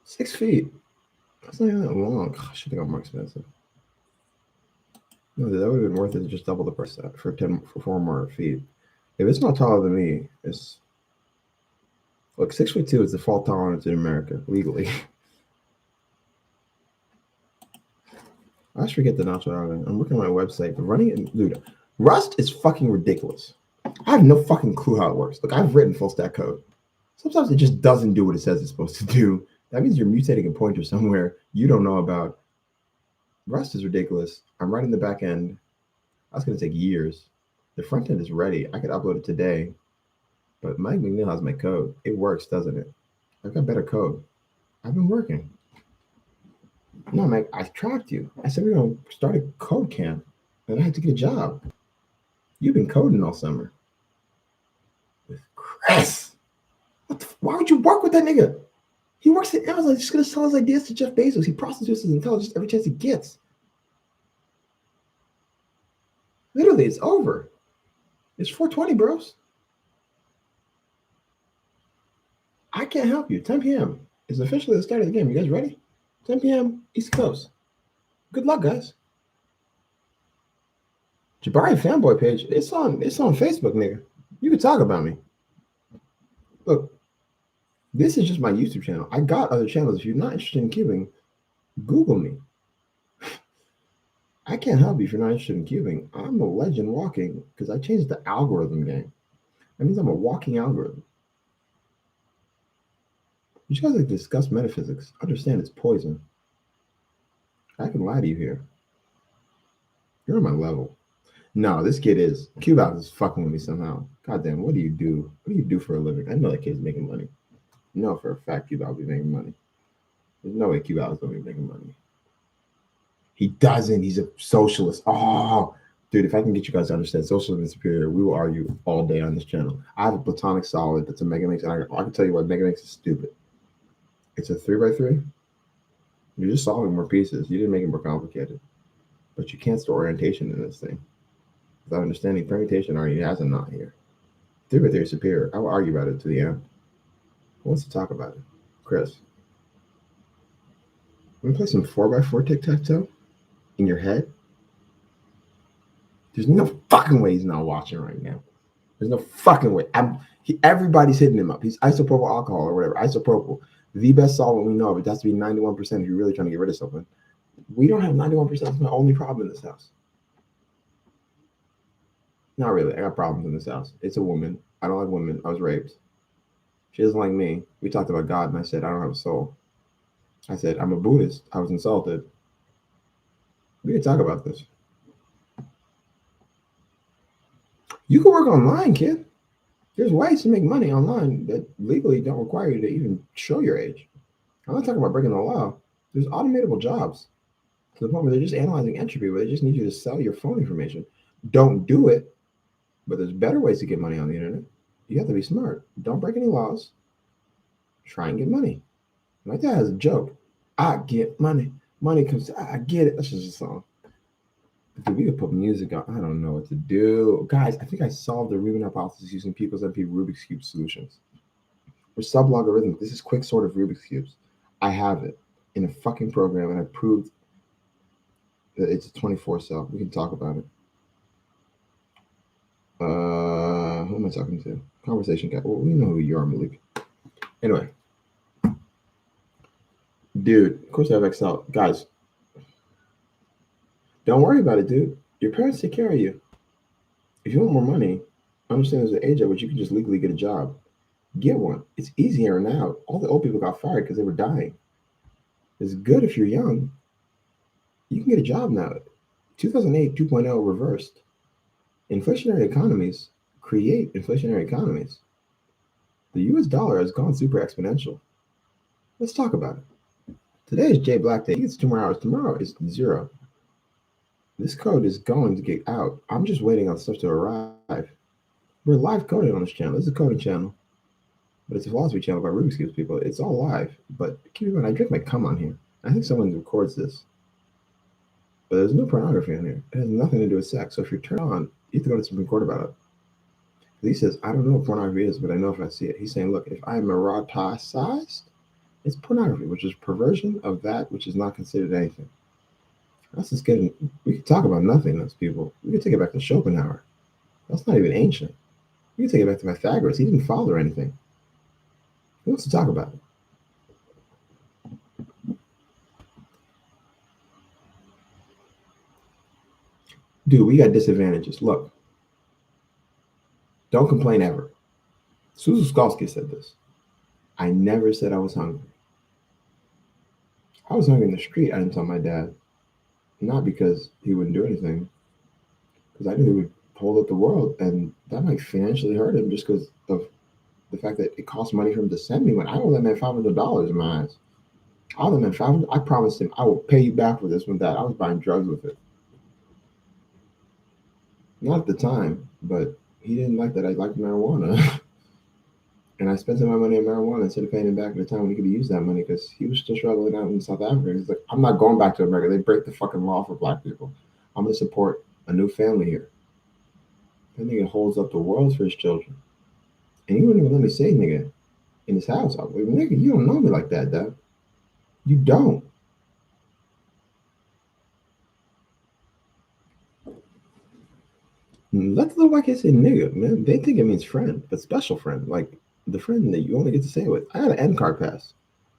6 feet. That's not even that long. Gosh, I think I'm more expensive. No, that would have been worth it to just double the price for 4 more feet. If it's not taller than me, it's look, 6'2" is the fault tolerance in America legally. I just forget the nacho island. I'm looking at my website, but running it, dude, Rust is fucking ridiculous. I have no fucking clue how it works. Look, I've written full stack code. Sometimes it just doesn't do what it says it's supposed to do. That means you're mutating a pointer somewhere you don't know about. Rust is ridiculous. I'm writing the back end. That's going to take years. The front end is ready. I could upload it today, but Mike McNeil has my code. It works, doesn't it? I've got better code. I've been working. No, Mike, I tracked you. I said we're going to start a code camp, and I had to get a job. You've been coding all summer. With Chris. Why would you work with that nigga? He works at Amazon. He's just going to sell his ideas to Jeff Bezos. He prostitutes his intelligence every chance he gets. Literally, it's over. It's 4:20, bros. I can't help you. 10 p.m. is officially the start of the game. You guys ready? 10 p.m. East Coast. Good luck, guys. Jabari fanboy page. It's on Facebook, nigga. You can talk about me. Look, this is just my YouTube channel. I got other channels. If you're not interested in cubing, Google me. I can't help you if you're not interested in cubing. I'm a legend walking because I changed the algorithm game. That means I'm a walking algorithm. You guys like to discuss metaphysics. Understand it's poison. I can lie to you here. You're on my level. No, this kid is. Cube is fucking with me somehow. Goddamn, what do you do? What do you do for a living? I know that kid's making money. No, for a fact, Cube will be making money. There's no way Cube is going to be making money. He doesn't. He's a socialist. Oh, dude, if I can get you guys to understand socialism is superior, we will argue all day on this channel. I have a platonic solid that's a Megamix, and I can tell you what, Megamix is stupid. It's a 3x3. You're just solving more pieces. You didn't make it more complicated. But you can't store orientation in this thing. Without understanding permutation already has a knot here. 3x3 is superior. I will argue about it to the end. Who wants to talk about it? Chris. Want to play some 4x4 tic-tac-toe? In your head? There's no fucking way he's not watching right now. There's no fucking way. Everybody's hitting him up. He's isopropyl alcohol or whatever. Isopropyl. The best solvent we know of. It has to be 91% if you're really trying to get rid of something. We don't have 91%. That's my only problem in this house. Not really. I got problems in this house. It's a woman. I don't like women. I was raped. She doesn't like me. We talked about God, and I said, I don't have a soul. I said, I'm a Buddhist. I was insulted. We can talk about this. You can work online, kid. There's ways to make money online that legally don't require you to even show your age. I'm not talking about breaking the law. There's automatable jobs to the point where they're just analyzing entropy, where they just need you to sell your phone information. Don't do it, but there's better ways to get money on the internet. You have to be smart. Don't break any laws. Try and get money. My dad has a joke. I get money. Money comes. I get it. That's just a song. Dude, we could put music on. I don't know what to do. Guys, I think I solved the Riemann hypothesis using People's MP Rubik's Cube solutions. We're sub-logarithmic. This is quick sort of Rubik's Cubes. I have it in a fucking program, and I proved that it's a 24 cell. We can talk about it. Who am I talking to? Conversation guy. Well, we know who you are, Malik. Anyway. Dude, of course I have Excel. Guys, don't worry about it, dude. Your parents take care of you. If you want more money, understand there's an age at which you can just legally get a job. Get one. It's easier now. All the old people got fired because they were dying. It's good if you're young. You can get a job now. 2008 2.0 reversed. Inflationary economies create inflationary economies. The US dollar has gone super exponential. Let's talk about it. Today is Jay Black Day. He gets 2 more hours. Tomorrow is 0. This code is going to get out. I'm just waiting on stuff to arrive. We're live coding on this channel. This is a coding channel, but it's a philosophy channel by Rubik's Cube people. It's all live, but keep in mind, I drink my cum on here. I think someone records this, but there's no pornography on here. It has nothing to do with sex. So if you're turned on, you have to go to Supreme Court about it. He says, I don't know what pornography is, but I know if I see it. He's saying, look, if I'm eroticized, it's pornography, which is perversion of that which is not considered anything. That's just getting, we can talk about nothingness, people. We can take it back to Schopenhauer. That's not even ancient. We can take it back to Pythagoras. He didn't follow anything. Who wants to talk about it? Dude, we got disadvantages. Look, don't complain ever. Susan Skalski said this. I never said I was hungry. I was hungry in the street. I didn't tell my dad, not because he wouldn't do anything, because I knew he would hold up the world, and that might financially hurt him just because of the fact that it costs money for him to send me. When I owe that man $500 in my eyes, I owe that man 500. I promised him I will pay you back for this one. That I was buying drugs with it, not at the time, but he didn't like that I liked marijuana. And I spent some of my money on marijuana instead of paying him back at the time when he could have used that money because he was still struggling out in South Africa. He's like, I'm not going back to America. They break the fucking law for black people. I'm going to support a new family here. That nigga holds up the world for his children. And he wouldn't even let me say nigga in his house. I was like, nigga, you don't know me like that, Dad. You don't. Let the little white kid say nigga, man. They think it means friend, but special friend. Like the friend that you only get to say it with. I had an end card pass.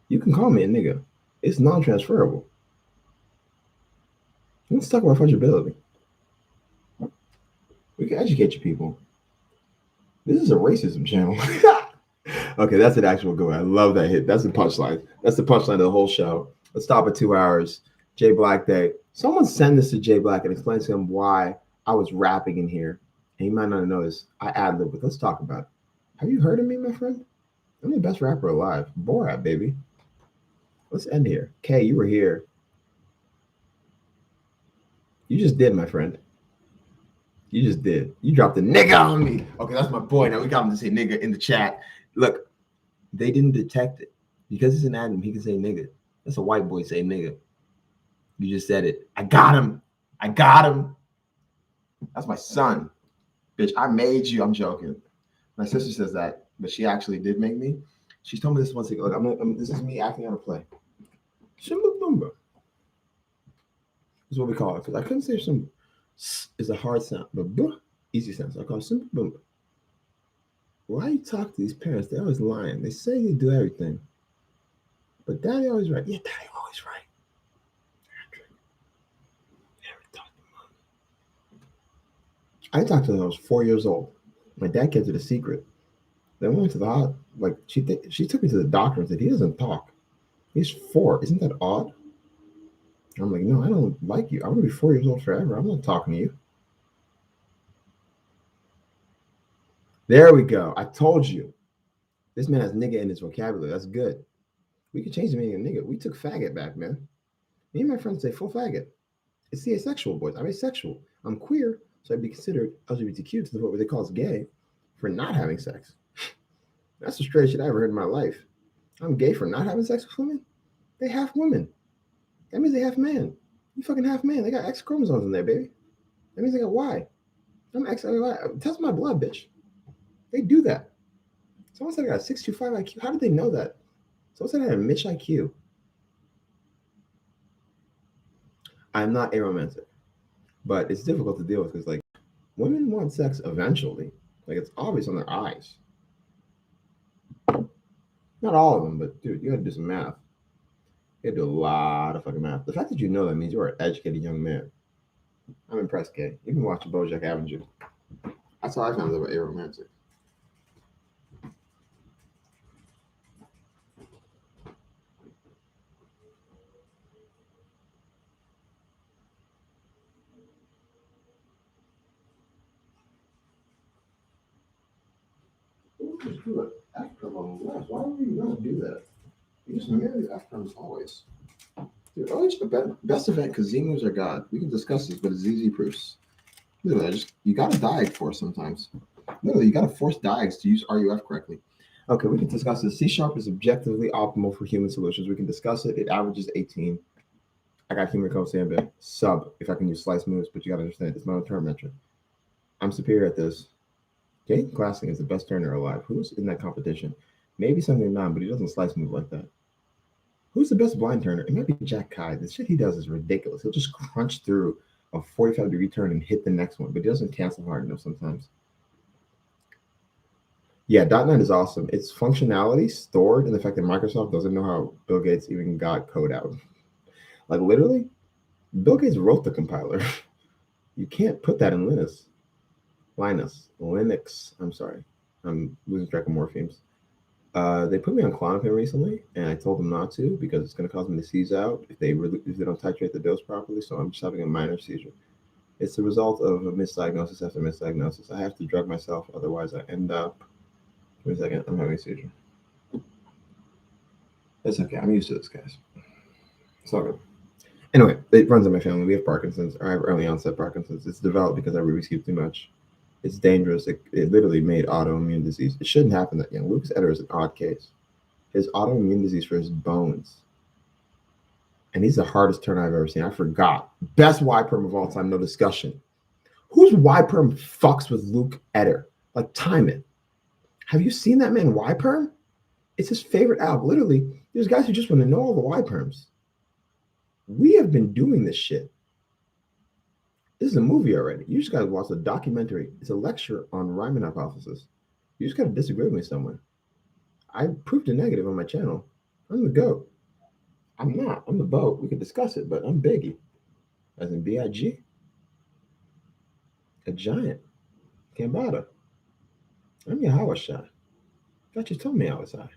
You can call me a nigga. It's non-transferable. Let's talk about fungibility. We can educate you people. This is a racism channel. Okay, that's an actual good one. I love that hit. That's the punchline. That's the punchline of the whole show. Let's stop at 2 hours. Jay Black Day. Someone send this to Jay Black and explain to him why I was rapping in here. And he might not know this. I ad-lib, but let's talk about it. Have you heard of me, my friend? I'm the best rapper alive. Borat, baby. Let's end here. Kay, you were here. You just did, my friend. You just did. You dropped a nigga on me. Okay, that's my boy. Now we got him to say nigga in the chat. Look, they didn't detect it. Because it's an admin, he can say nigga. That's a white boy say nigga. You just said it. I got him. I got him. That's my son. Bitch, I made you. I'm joking. My sister says that, but she actually did make me. She's told me this once ago. Look, this is me acting out a play. Shimba Bumba is what we call it. Because I couldn't say some is a hard sound, but buh, easy sound. So I call it Shimba Bumba. Why you talk to these parents? They're always lying. They say they do everything. But daddy always right. Yeah, daddy always right. I talked to her when I was 4 years old. My dad kept it a secret. Then we went to the hospital. Like she took me to the doctor and said, he doesn't talk. He's 4. Isn't that odd? I'm like, no, I don't like you. I'm gonna be 4 years old forever. I'm not talking to you. There we go. I told you. This man has nigga in his vocabulary. That's good. We could change the meaning of nigga. We took faggot back, man. Me and my friends say full faggot. It's the asexual boys. I'm asexual. I'm queer, so I'd be considered LGBTQ to the point where they call us gay for not having sex. That's the straightest shit I ever heard in my life. I'm gay for not having sex with women? They half women. That means they half man. You fucking half man. They got X chromosomes in there, baby. That means they got Y. I'm X. Test my blood, bitch. They do that. Someone said I got a 625 IQ. How did they know that? Someone said I had a Mitch IQ. I'm not aromantic, but it's difficult to deal with because, like, women want sex eventually. Like, it's obvious on their eyes. Not all of them, but dude, you gotta do some math. You gotta do a lot of fucking math. The fact that you know that means you are an educated young man. I'm impressed, Kay. You've been watching BoJack, haven't you? That's how I found out about aromantic. Just do an F-curve on the left. Why would you not do that? You just marry F-curves always. Dude, always the best event because Z moves are God. We can discuss this, but it's ZZ proofs. Literally, you gotta diag force sometimes. Literally, you gotta force diags to use RUF correctly. Okay, we can discuss this. C# is objectively optimal for human solutions. We can discuss it. It averages 18. I got human code sandbag. Sub, if I can use slice moves, but you gotta understand it's not a term metric. I'm superior at this. Jake Glassing is the best turner alive. Who's in that competition? Maybe something non, but he doesn't slice move like that. Who's the best blind turner? It might be Jack Kai. The shit he does is ridiculous. He'll just crunch through a 45-degree turn and hit the next one, but he doesn't cancel hard enough sometimes. Yeah, .NET is awesome. Its functionality stored in the fact that Microsoft doesn't know how Bill Gates even got code out. Like literally, Bill Gates wrote the compiler. You can't put that in Linux. I'm sorry. I'm losing track of morphemes. They put me on Klonopin recently, and I told them not to because it's going to cause me to seize out if they don't titrate the dose properly. So I'm just having a minor seizure. It's the result of a misdiagnosis after misdiagnosis. I have to drug myself, otherwise I end up. Wait a second, I'm having a seizure. It's okay. I'm used to this, guys. It's all good. Anyway, it runs in my family. We have Parkinson's, or I have early onset Parkinson's. It's developed because I Rubik's Cube too much. It's dangerous. It literally made autoimmune disease. It shouldn't happen that young. Lucas Etter is an odd case. His autoimmune disease for his bones. And he's the hardest turn I've ever seen. I forgot. Best Y perm of all time, no discussion. Whose Y perm fucks with Luke Etter? Like, time it. Have you seen that man Y perm? It's his favorite album. Literally, there's guys who just want to know all the Y perms. We have been doing this shit. This is a movie already. You just got to watch a documentary. It's a lecture on Riemann hypothesis. You just got to disagree with me somewhere. I proved a negative on my channel. I'm the GOAT. I'm not. I'm the boat. We could discuss it, but I'm Biggie. As in B-I-G. A giant. Kambada. I'm Yahweh Shai. Thought you told me I was high.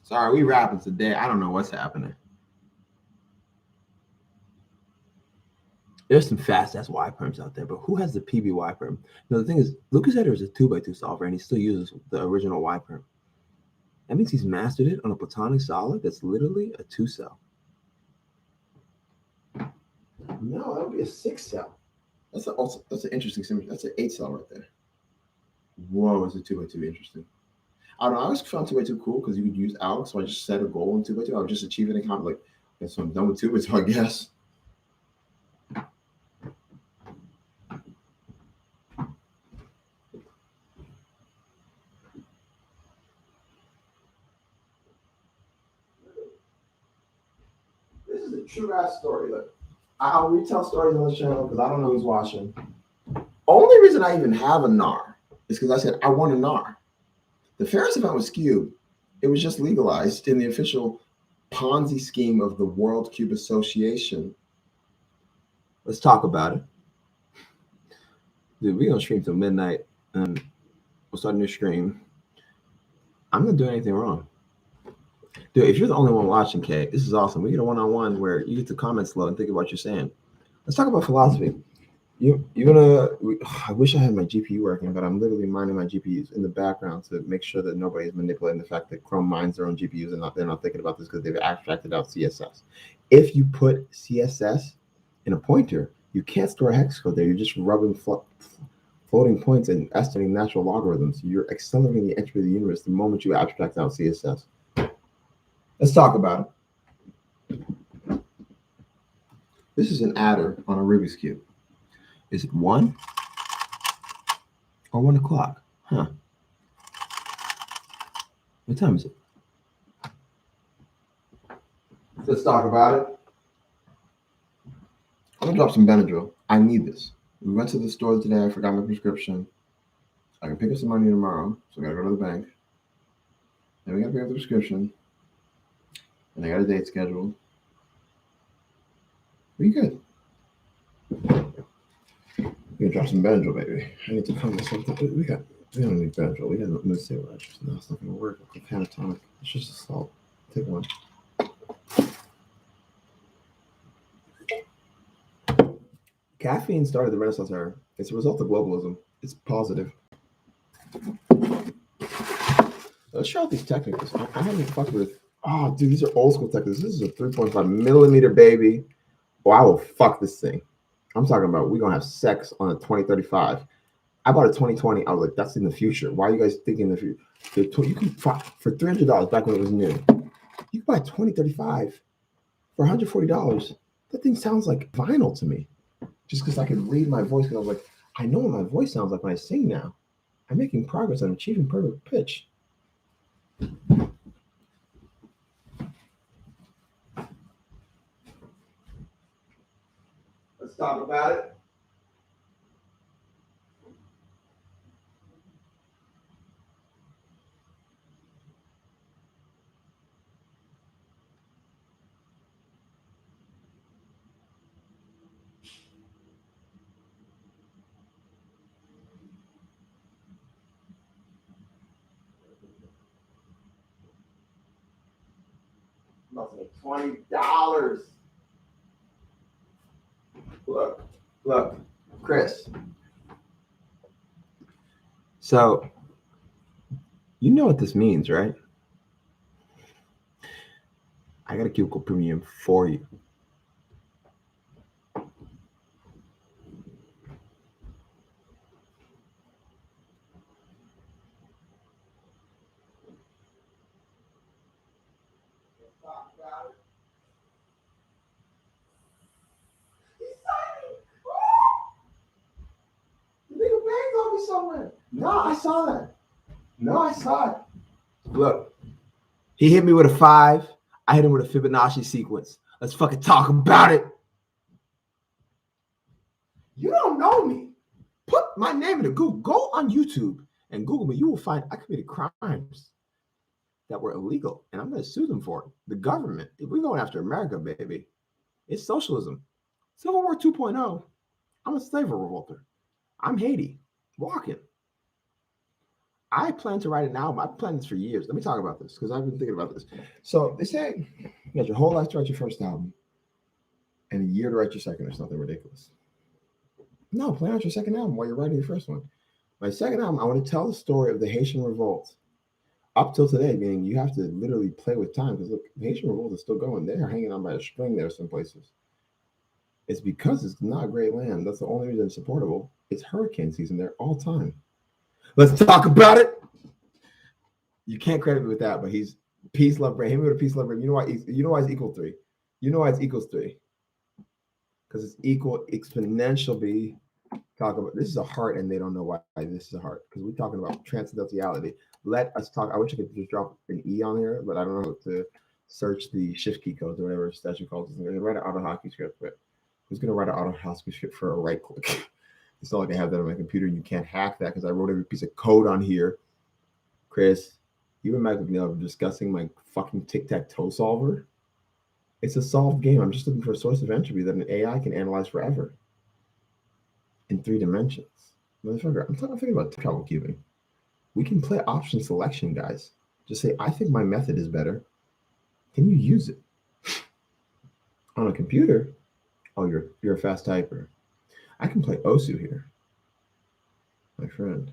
Sorry, we rapping today. I don't know what's happening. There's some fast ass Y perms out there, but who has the PBY perm? No, the thing is, Lucas Etter is a 2x2 solver, and he still uses the original Y perm. That means he's mastered it on a platonic solid that's literally a 2-cell. No, that would be a 6-cell. That's an interesting symmetry. That's an 8-cell right there. Whoa, it's a 2x2 interesting. I don't know. I always found 2x2 cool because you could use ALK, so I just set a goal in 2x2. I would just achieve it and kind of like, okay, so I'm done with 2x2, I guess. This is a true ass story. Look, I'll retell stories on this channel because I don't know who's watching. Only reason I even have a NAR is because I said I want a NAR. The Ferris event was skewed. It was just legalized in the official Ponzi scheme of the World Cube Association. Let's talk about it. Dude, we're going to stream till midnight, and we'll start a new stream. I'm not doing anything wrong. Dude, if you're the only one watching, Kay, this is awesome. We get a one-on-one where you get to comment slow and think about what you're saying. Let's talk about philosophy. I wish I had my GPU working, but I'm literally mining my GPUs in the background to make sure that nobody's manipulating the fact that Chrome mines their own GPUs and they're not thinking about this because they've abstracted out CSS. If you put CSS in a pointer, you can't store hex code there. You're just rubbing floating points and estimating natural logarithms. You're accelerating the entropy of the universe the moment you abstract out CSS. Let's talk about it. This is an adder on a Rubik's Cube. Is it 1 or 1 o'clock? Huh. What time is it? Let's talk about it. I'm gonna drop some Benadryl. I need this. We went to the store today. I forgot my prescription. I can pick up some money tomorrow, so I gotta go to the bank. Then we gotta pick up the prescription. And I got a date scheduled. We good. We can drop some Benadryl, baby. I need to calm myself. We don't need Benadryl. We got no cigarettes. No, it's not gonna work. It's pentatonic. It's just a salt. Take one. Caffeine started the Renaissance era. It's a result of globalism. It's positive. Let's try out these technicals. I haven't fucked with. Oh, dude, these are old school technicals. This is a 3.5 millimeter baby. Oh, I will fuck this thing. I'm talking about we're gonna have sex on a 2035. I bought a 2020. I was like, that's in the future. Why are you guys thinking the future? You can for $300 back when it was new. You can buy 2035 for $140. That thing sounds like vinyl to me. Just because I could read my voice, because I was like, I know what my voice sounds like when I sing now. I'm making progress. I'm achieving perfect pitch. Let's talk about it. I'm about to make $20. Look, Chris. So, you know what this means, right? I got a cubicle premium for you. Nigga banged on me somewhere. No, I saw that. No, I saw it. Look, he hit me with a 5. I hit him with a Fibonacci sequence. Let's fucking talk about it. You don't know me. Put my name into Google. Go on YouTube and Google me. You will find I committed crimes that were illegal, and I'm going to sue them for it. The government. We're going after America, baby. It's socialism. Civil War 2.0. I'm a slave revolter. I'm Haiti, walking. I plan to write an album. I've planned this for years. Let me talk about this because I've been thinking about this. So they say you got your whole life to write your first album and a year to write your second or something ridiculous. No, plan out your second album while you're writing your first one. My second album, I want to tell the story of the Haitian Revolt up till today, meaning you have to literally play with time because look, the Haitian Revolt is still going. They're hanging on by a string there some places. It's because it's not a great land. That's the only reason it's supportable. It's hurricane season there all time. Let's talk about it. You can't credit me with that, but he's peace, love, brain. Him with a peace, love, brain. You know why? You know why it's equal 3. You know why it's equals 3. Because it's equal exponential. B. Talk about this is a heart, and they don't know why this is a heart. Because we're talking about transcendentality. Let us talk. I wish I could just drop an E on here, but I don't know how to search the shift key codes or whatever statute calls it. I'm going to write an auto hockey script, but who's going to write an auto hockey script for a right click? It's not like I have that on my computer and you can't hack that because I wrote every piece of code on here. Chris, you and Mike McNeil are discussing my fucking tic-tac-toe solver. It's a solved game. I'm just looking for a source of entropy that an AI can analyze forever in 3 dimensions. Motherfucker, I'm thinking about trouble cubing. We can play option selection, guys. Just say, I think my method is better. Can you use it? On a computer, oh, you're a fast typer. I can play Osu here, my friend.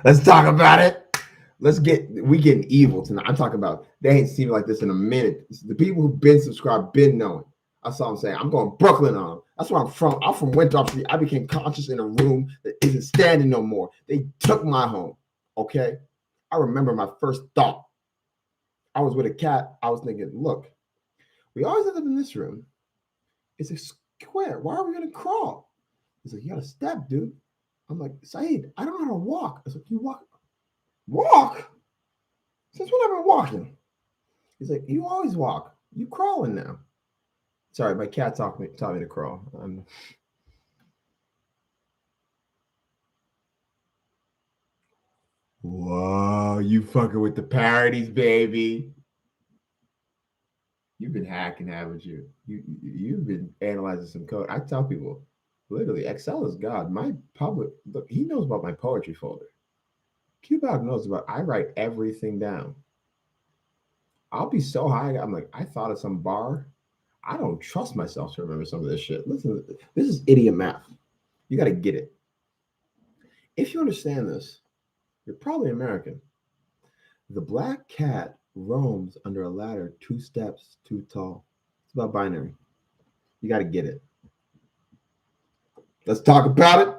Let's talk about it. We getting evil tonight. I'm talking about they ain't seen me like this in a minute. The people who've been subscribed, been knowing. That's all I'm saying. I'm going Brooklyn on them. That's where I'm from. I'm from Winthrop Street. I became conscious in a room that isn't standing no more. They took my home. Okay. I remember my first thought. I was with a cat. I was thinking, look, we always end up in this room. It's a square. Why are we going to crawl? He's like, you got to step, dude. I'm like, Saeed, I don't know how to walk. I was like, you walk? Walk? Since when I've been walking? He's like, you always walk. You crawling now. Sorry, my cat taught me to crawl. Whoa, you fucking with the parodies, baby. You've been hacking, haven't you? You've been analyzing some code. I tell people, literally, Excel is God. My public, look, he knows about my poetry folder. Qbog knows about, I write everything down. I'll be so high, I'm like, I thought of some bar. I don't trust myself to remember some of this shit. Listen, this is idiot math. You got to get it. If you understand this, you're probably American. The black cat roams under a ladder 2 steps too tall. It's about binary. You got to get it. Let's talk about it.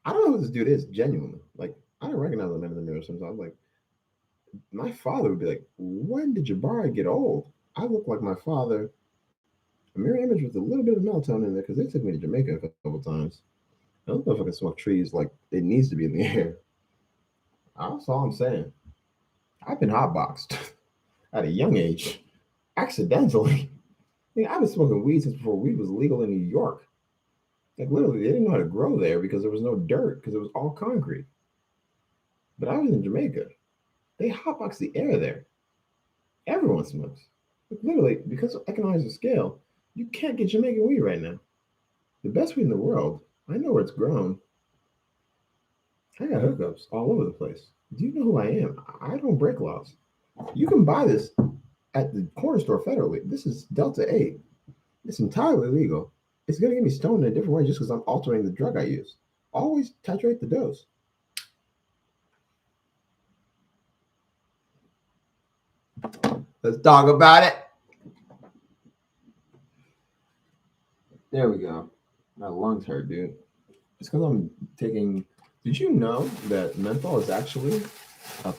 I don't know who this dude is, genuinely. Like, I don't recognize him in the mirror sometimes. Like, my father would be like, when did Jabari get old? I look like my father. A mirror image with a little bit of melatonin in there because they took me to Jamaica a couple times. I don't know if I can smoke trees like it needs to be in the air. That's all I'm saying. I've been hotboxed at a young age, accidentally. I've been smoking weed since before weed was legal in New York. Like literally, they didn't know how to grow there because there was no dirt because it was all concrete. But I was in Jamaica. They hotbox the air there. Everyone smokes. Like literally, because of economies of scale, you can't get Jamaican weed right now. The best weed in the world. I know where it's grown. I got hookups all over the place. Do you know who I am? I don't break laws. You can buy this at the corner store federally. This is Delta 8. It's entirely legal. It's going to get me stoned in a different way just because I'm altering the drug I use. Always titrate the dose. Let's talk about it. There we go. My lungs hurt, dude. It's because I'm taking. Did you know that menthol is actually a.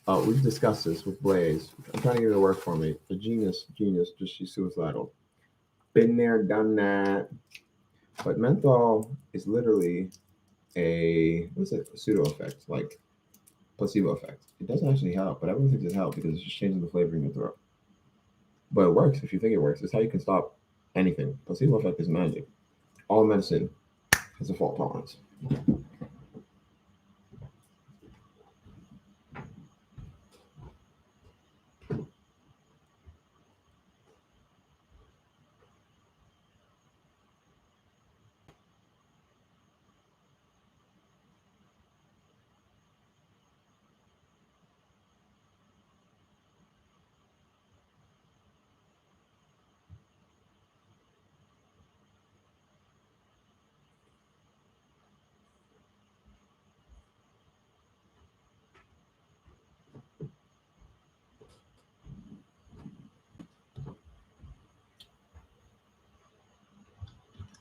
Oh, we've discussed this with Blaze. I'm trying to get it to work for me. A genius, just she's suicidal. Been there, done that. But menthol is literally what's it? A pseudo effect, like placebo effect. It doesn't actually help, but everyone thinks it helps because it's just changing the flavor in your throat. But it works if you think it works. It's how you can stop anything. Placebo effect is magic. All medicine has a fault tolerance.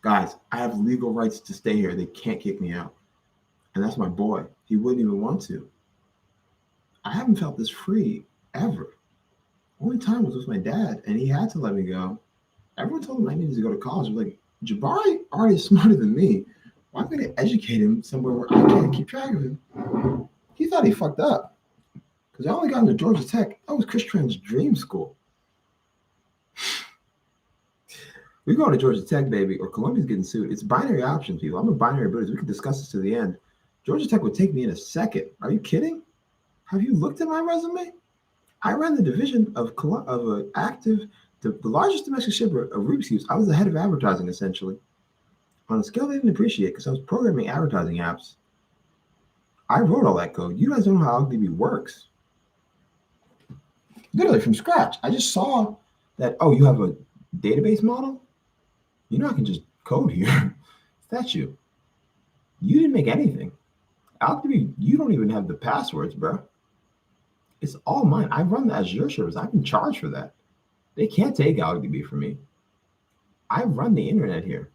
Guys, I have legal rights to stay here. They can't kick me out. And that's my boy. He wouldn't even want to. I haven't felt this free ever. Only time was with my dad, and he had to let me go. Everyone told him I needed to go to college. I was like, Jabari already is smarter than me. Why am I going to educate him somewhere where I can't keep track of him? He thought he fucked up because I only got into Georgia Tech. That was Chris Tran's dream school. We go to Georgia Tech, baby, or Columbia's getting sued. It's binary options, people. I'm a binary Buddhist. We can discuss this to the end. Georgia Tech would take me in a second. Are you kidding? Have you looked at my resume? I ran the division of active, the largest domestic shipper of Rubik's Cubes. I was the head of advertising, essentially. On a scale they didn't appreciate because I was programming advertising apps. I wrote all that code. You guys don't know how LDB works. Literally from scratch. I just saw that, oh, you have a database model? You know I can just code here. That's you. You didn't make anything. LDB, you don't even have the passwords, bro. It's all mine. I run the Azure service. I've been charged for that. They can't take AlgDB from me. I run the internet here.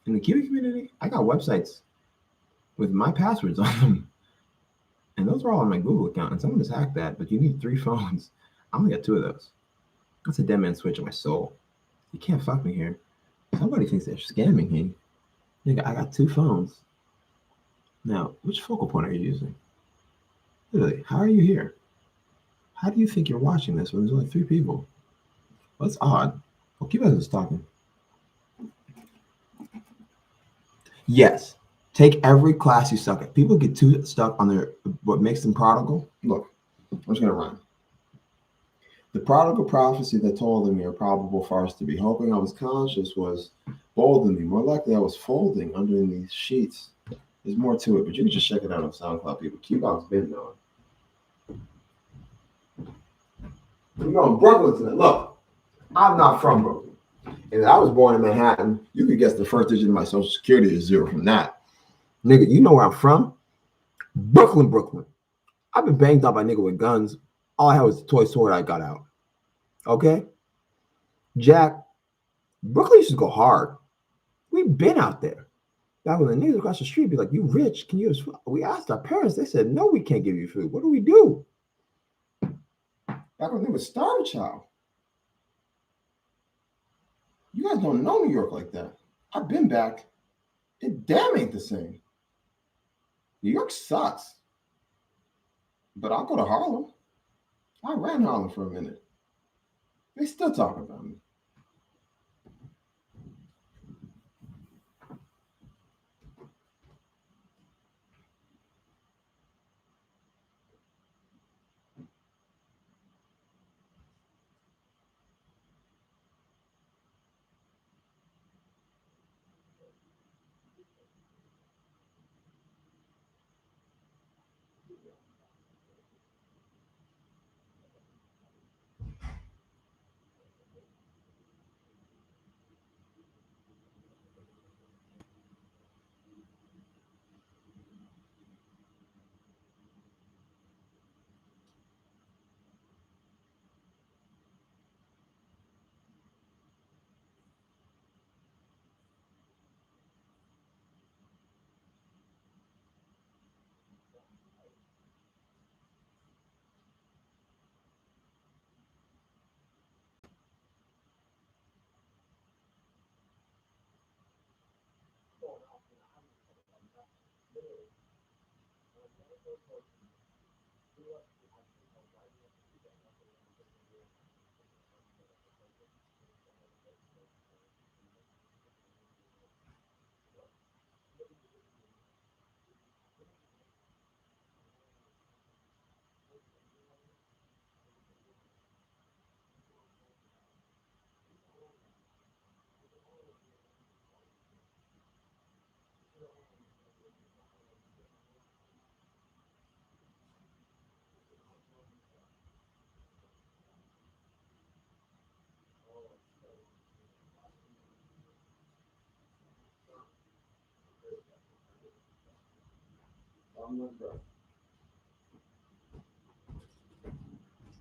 In the Kiwi community, I got websites with my passwords on them. And those are all on my Google account. And someone has hacked that, but you need 3 phones. I only got 2 of those. That's a dead man switch on my soul. You can't fuck me here. Somebody thinks they're scamming me. Nigga, I got 2 phones. Now, which focal point are you using? Literally, how are you here? How do you think you're watching this when there's only 3 people? Well, that's odd. Well, keep us talking. Yes. Take every class you suck at. People get too stuck on their what makes them prodigal. Look, I'm just gonna run. The prodigal prophecy that told them you're probable for us to be hoping I was conscious was bold in me. More likely I was folding under these sheets. There's more to it, but you can just check it out on SoundCloud, people. Q-Box been knowing. We're going to Brooklyn tonight. Look, I'm not from Brooklyn. And I was born in Manhattan. You could guess the first digit of my social security is 0 from that. Nigga, you know where I'm from? Brooklyn. I've been banged up by nigga with guns. All I had was the toy sword I got out. Okay? Jack, Brooklyn used to go hard. We've been out there. Back when the niggas across the street be like, you rich, can you use food? We asked our parents, they said, no, we can't give you food. What do we do? Back when they was Star Child. You guys don't know New York like that. I've been back. It damn ain't the same. New York sucks. But I'll go to Harlem. I ran Harlem for a minute. They still talk about me.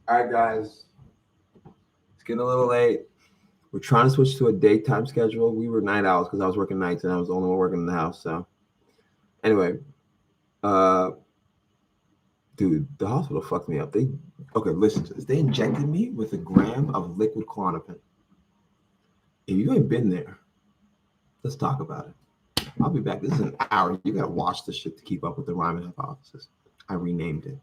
All right, guys. It's getting a little late. We're trying to switch to a daytime schedule. We were night owls because I was working nights and I was the only one working in the house. So anyway, dude, the hospital fucked me up. Okay, listen to this. They injected me with 1 gram of liquid Klonopin. If you ain't been there, let's talk about it. I'll be back. This is an hour. You gotta watch this shit to keep up with the Ryman hypothesis. I renamed it.